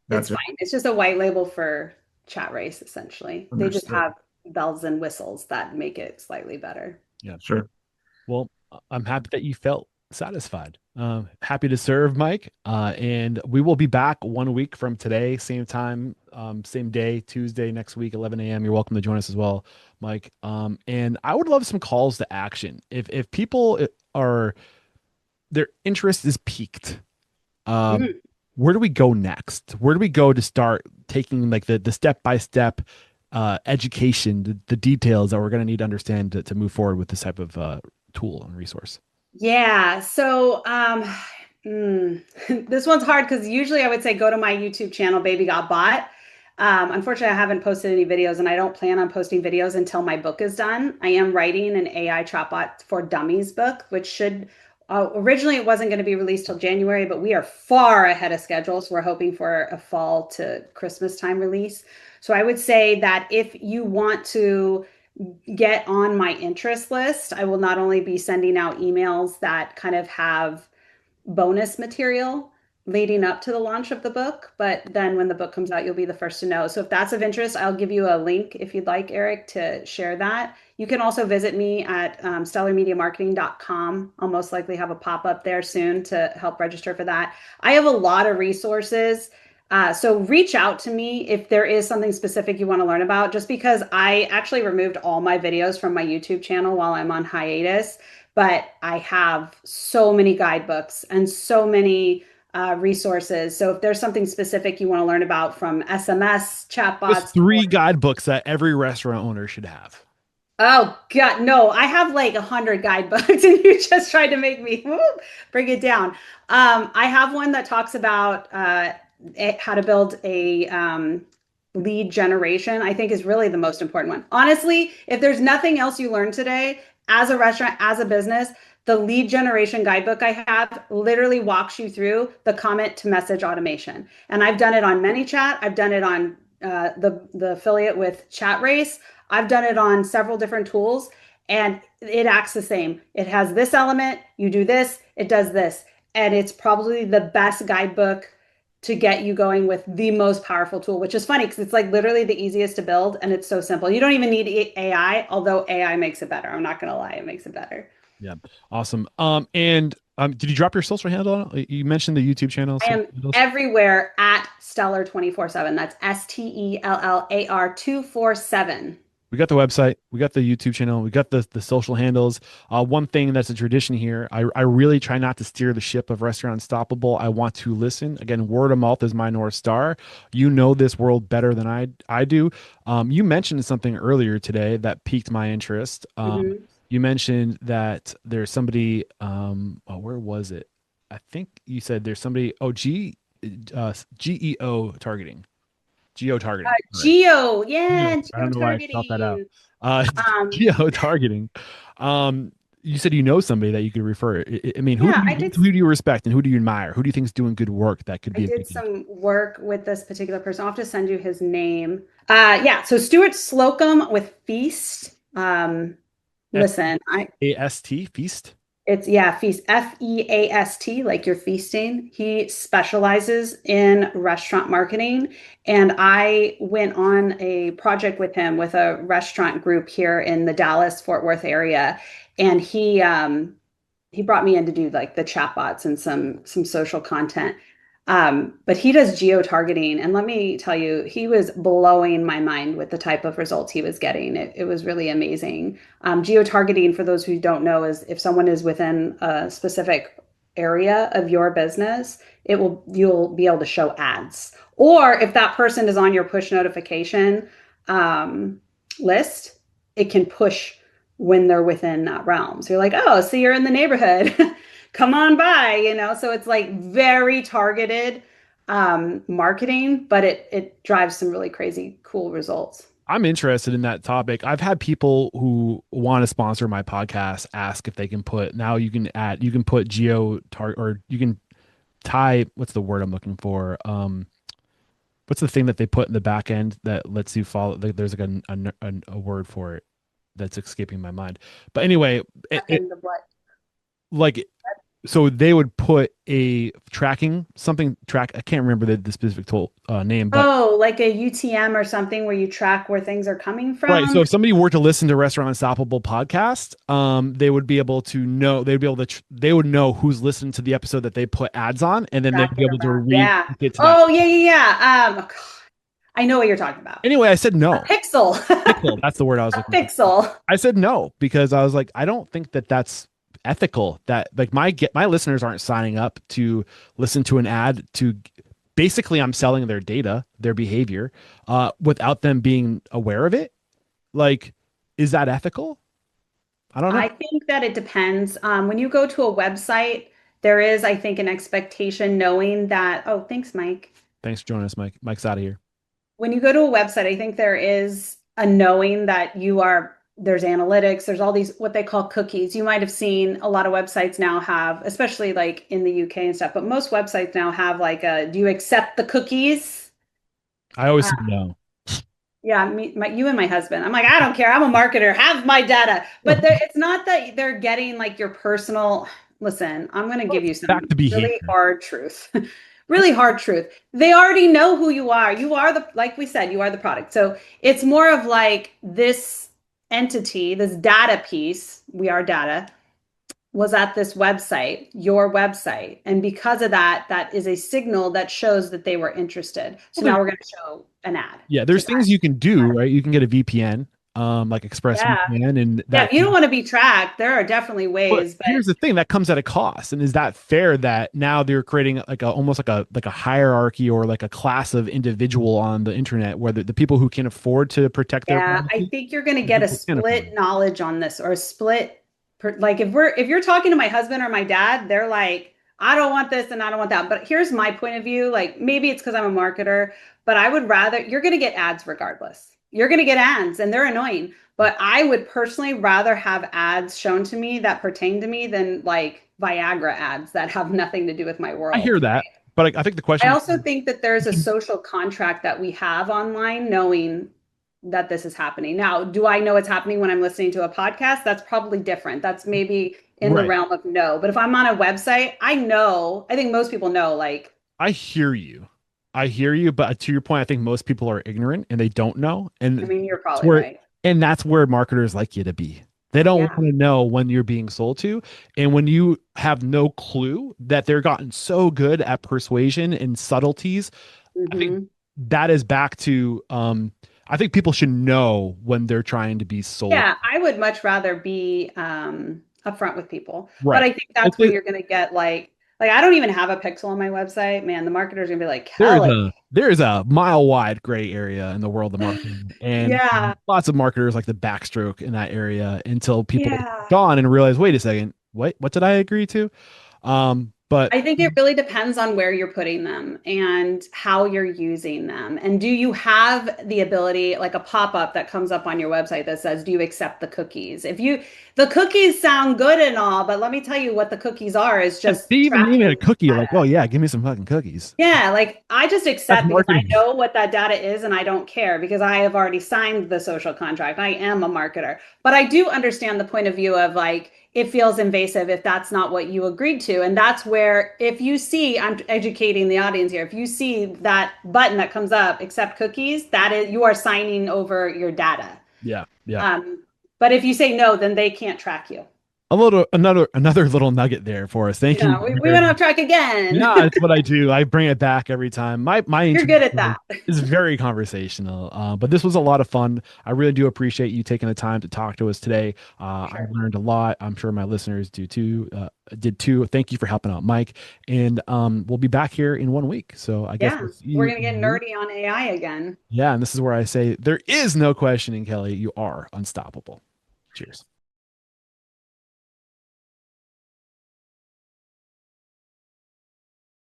it's gotcha. fine. It's just a white label for chat race essentially. They just Understood. have bells and whistles that make it slightly better. Yeah. Sure. Well, I'm happy that you felt satisfied. Happy to serve, Mike. And we will be back 1 week from today, same time, same day, Tuesday next week, 11 a.m. You're welcome to join us as well, Mike. And I would love some calls to action. If people are their interest is piqued, Mhm. where do we go next? Where do we go to start taking like the step by step education, the details that we're going to need to understand to move forward with this type of tool and resource? Yeah. So this one's hard because usually I would say go to my YouTube channel, Baby Got Bot. Unfortunately, I haven't posted any videos and I don't plan on posting videos until my book is done. I am writing an AI chatbot for dummies book, which should originally it wasn't going to be released till January, but we are far ahead of schedule. So we're hoping for a fall to Christmas time release. So I would say that if you want to get on my interest list, I will not only be sending out emails that kind of have bonus material leading up to the launch of the book, but then when the book comes out, you'll be the first to know. So if that's of interest, I'll give you a link if you'd like, Eric, to share that. You can also visit me at stellarmediamarketing.com. I'll most likely have a pop-up there soon to help register for that. I have a lot of resources. So reach out to me if there is something specific you want to learn about, just because I actually removed all my videos from my YouTube channel while I'm on hiatus, but I have so many guidebooks and so many resources. So if there's something specific you want to learn about from SMS, Just chatbots, three guidebooks that every restaurant owner should have. oh God, no, I have like 100 guidebooks and you just tried to make me bring it down. I have one that talks about how to build a lead generation. I think is really the most important one. Honestly, if there's nothing else you learned today as a restaurant, as a business, The lead generation guidebook I have literally walks you through the comment to message automation. And I've done it on ManyChat. I've done it on the affiliate with Chat Race. I've done it on several different tools, and it acts the same. It has this element, you do this, it does this. And it's probably the best guidebook to get you going with the most powerful tool, which is funny because it's like literally the easiest to build and it's so simple. You don't even need AI, although AI makes it better. I'm not going to lie, it makes it better. Yeah. Awesome. And did you drop your social handle? You mentioned the YouTube channel. I am everywhere at Stellar 24/7. That's STELLAR 247. We got the website, we got the YouTube channel, we got the social handles. One thing that's a tradition here, I really try not to steer the ship of Restaurant Unstoppable. I want to listen. Again, word of mouth is my North Star. You know this world better than I do. You mentioned something earlier today that piqued my interest. You mentioned that there's somebody, where was it? I think you said there's somebody, GEO targeting. Geo targeting. Geo, yeah, I don't geo know why I spelled that out. targeting. Um, Geo targeting. You said you know somebody that you could refer. I mean, yeah, who do you respect and who do you admire? Who do you think is doing good work that could I be a did big some work with this particular person. I'll have to send you his name. Yeah, so Stuart Slocum with Feast. Listen, FAST feast? it's yeah, Feast, FEAST, like you're feasting. He specializes in restaurant marketing. And I went on a project with him with a restaurant group here in the Dallas Fort Worth area. And he brought me in to do like the chatbots and some social content. But he does geo targeting, and let me tell you, he was blowing my mind with the type of results he was getting. It was really amazing. Geo targeting, for those who don't know, is if someone is within a specific area of your business, you'll be able to show ads. Or if that person is on your push notification list, it can push when they're within that realm. So you're like, oh, so you're in the neighborhood. Come on by, So it's like very targeted marketing, but it drives some really crazy cool results. I'm interested in that topic. I've had people who want to sponsor my podcast ask if they can put, now you can put geo target, or you can tie, what's the word I'm looking for? What's the thing that they put in the back end that lets you follow? There's like a word for it that's escaping my mind. But anyway, like, so they would put a tracking I can't remember the specific tool name, but like a UTM or something where you track where things are coming right. from. So if somebody were to listen to Restaurant Unstoppable podcast, they would be able to know, they would know who's listened to the episode that they put ads on, and then they'd be able to read it to that. Oh, yeah. I know what you're talking about. Anyway, I said no. A pixel. Pixel. That's the word I was looking for. Pixel. I said no because I was like, I don't think that that's ethical. That like my listeners aren't signing up to listen to an ad to basically I'm selling their data, their behavior, without them being aware of it. Like, is that ethical? I don't know. I think that it depends. When you go to a website, there is, I think, an expectation knowing that, oh, thanks, Mike. Thanks for joining us, Mike. Mike's out of here. When you go to a website, I think there is a knowing that there's analytics, there's all these, what they call cookies. You might have seen a lot of websites now have, especially like in the UK and stuff, but most websites now have like do you accept the cookies? I always say no. Yeah, you and my husband. I'm like, I don't care. I'm a marketer. Have my data. But it's not that they're getting like your personal. Listen, I'm going to give you some really hard truth. Really hard truth. They already know who you are. You are like we said, you are the product. So it's more of like this entity, this data piece, we are data, was at this website, your website. And because of that, that is a signal that shows that they were interested. So now we're going to show an ad. Yeah, there's things you can do, right? You can get a VPN, like ExpressVPN, and if you don't want to be tracked, there are definitely ways. But here's the thing, that comes at a cost. And is that fair that now they're creating like almost like a hierarchy or like a class of individual on the internet where the people who can afford to protect their privacy, I think you're going to get a split knowledge on this, or a split. Like if you're talking to my husband or my dad, they're like, I don't want this and I don't want that. But here's my point of view. Like maybe it's because I'm a marketer, but I would rather, you're going to get ads regardless. you're going to get ads and they're annoying. But I would personally rather have ads shown to me that pertain to me than like Viagra ads that have nothing to do with my I world. hear that, but I think the I question also think that there's a social contract that we have online knowing that this is happening. Now, do I know it's happening when I'm listening to a podcast? That's probably different. That's maybe in the right. realm of no. But if I'm on a website, I know, I think most people know, like, I hear you. I hear you, but to your point, I think most people are ignorant and they don't know. I And mean, you're that's probably where right. that's where marketers like you to be. They don't Yeah. want to know when you're being sold to. And when you have no clue that they're gotten so good at persuasion and subtleties, I think Hmm. that is back to I think people should know when they're trying to be sold. Yeah, I would much rather be upfront with people. But Right. I think that's where you're going to get like I don't even have a pixel on my website. Man, the marketer's going to be like, Kelly. There is a mile wide gray area in the world of marketing, and Yeah. lots of marketers like the backstroke in that area until people Yeah. gone and realize, wait a second, what did I agree to? But I think it really depends on where you're putting them and how you're using them. And do you have the ability, like a pop-up that comes up on your website that says, do you accept the cookies? The cookies sound good and all, but let me tell you what the cookies are is if just they even name it a tracking cookie, data. like, oh yeah, give me some fucking cookies. Yeah, like I just That's accept because I marketing. know what that data is and I don't care because I have already signed the social contract. I am a marketer. But I do understand the point of view of like it feels invasive if that's not what you agreed to. And that's where if you see, I'm educating the audience here, if you see that button that comes up, accept cookies, that is you are signing over your data. Yeah, yeah. But if you say no, then they can't track you. A little another little nugget there for us. Thank you Yeah, we very went much. off track again. Yeah, it's what I do. I bring it back every time. My You're interview good at that. is very conversational, but this was a lot of fun. I really do appreciate you taking the time to talk to us today. I Sure. learned a lot. I'm sure my listeners do too. Did too. Thank you for helping out, Mike. And we'll be back here in 1 week. So I guess Yeah, we'll see we're you. gonna get nerdy on AI again. Yeah, and this is where I say there is no questioning, Kelly. You are unstoppable. Cheers.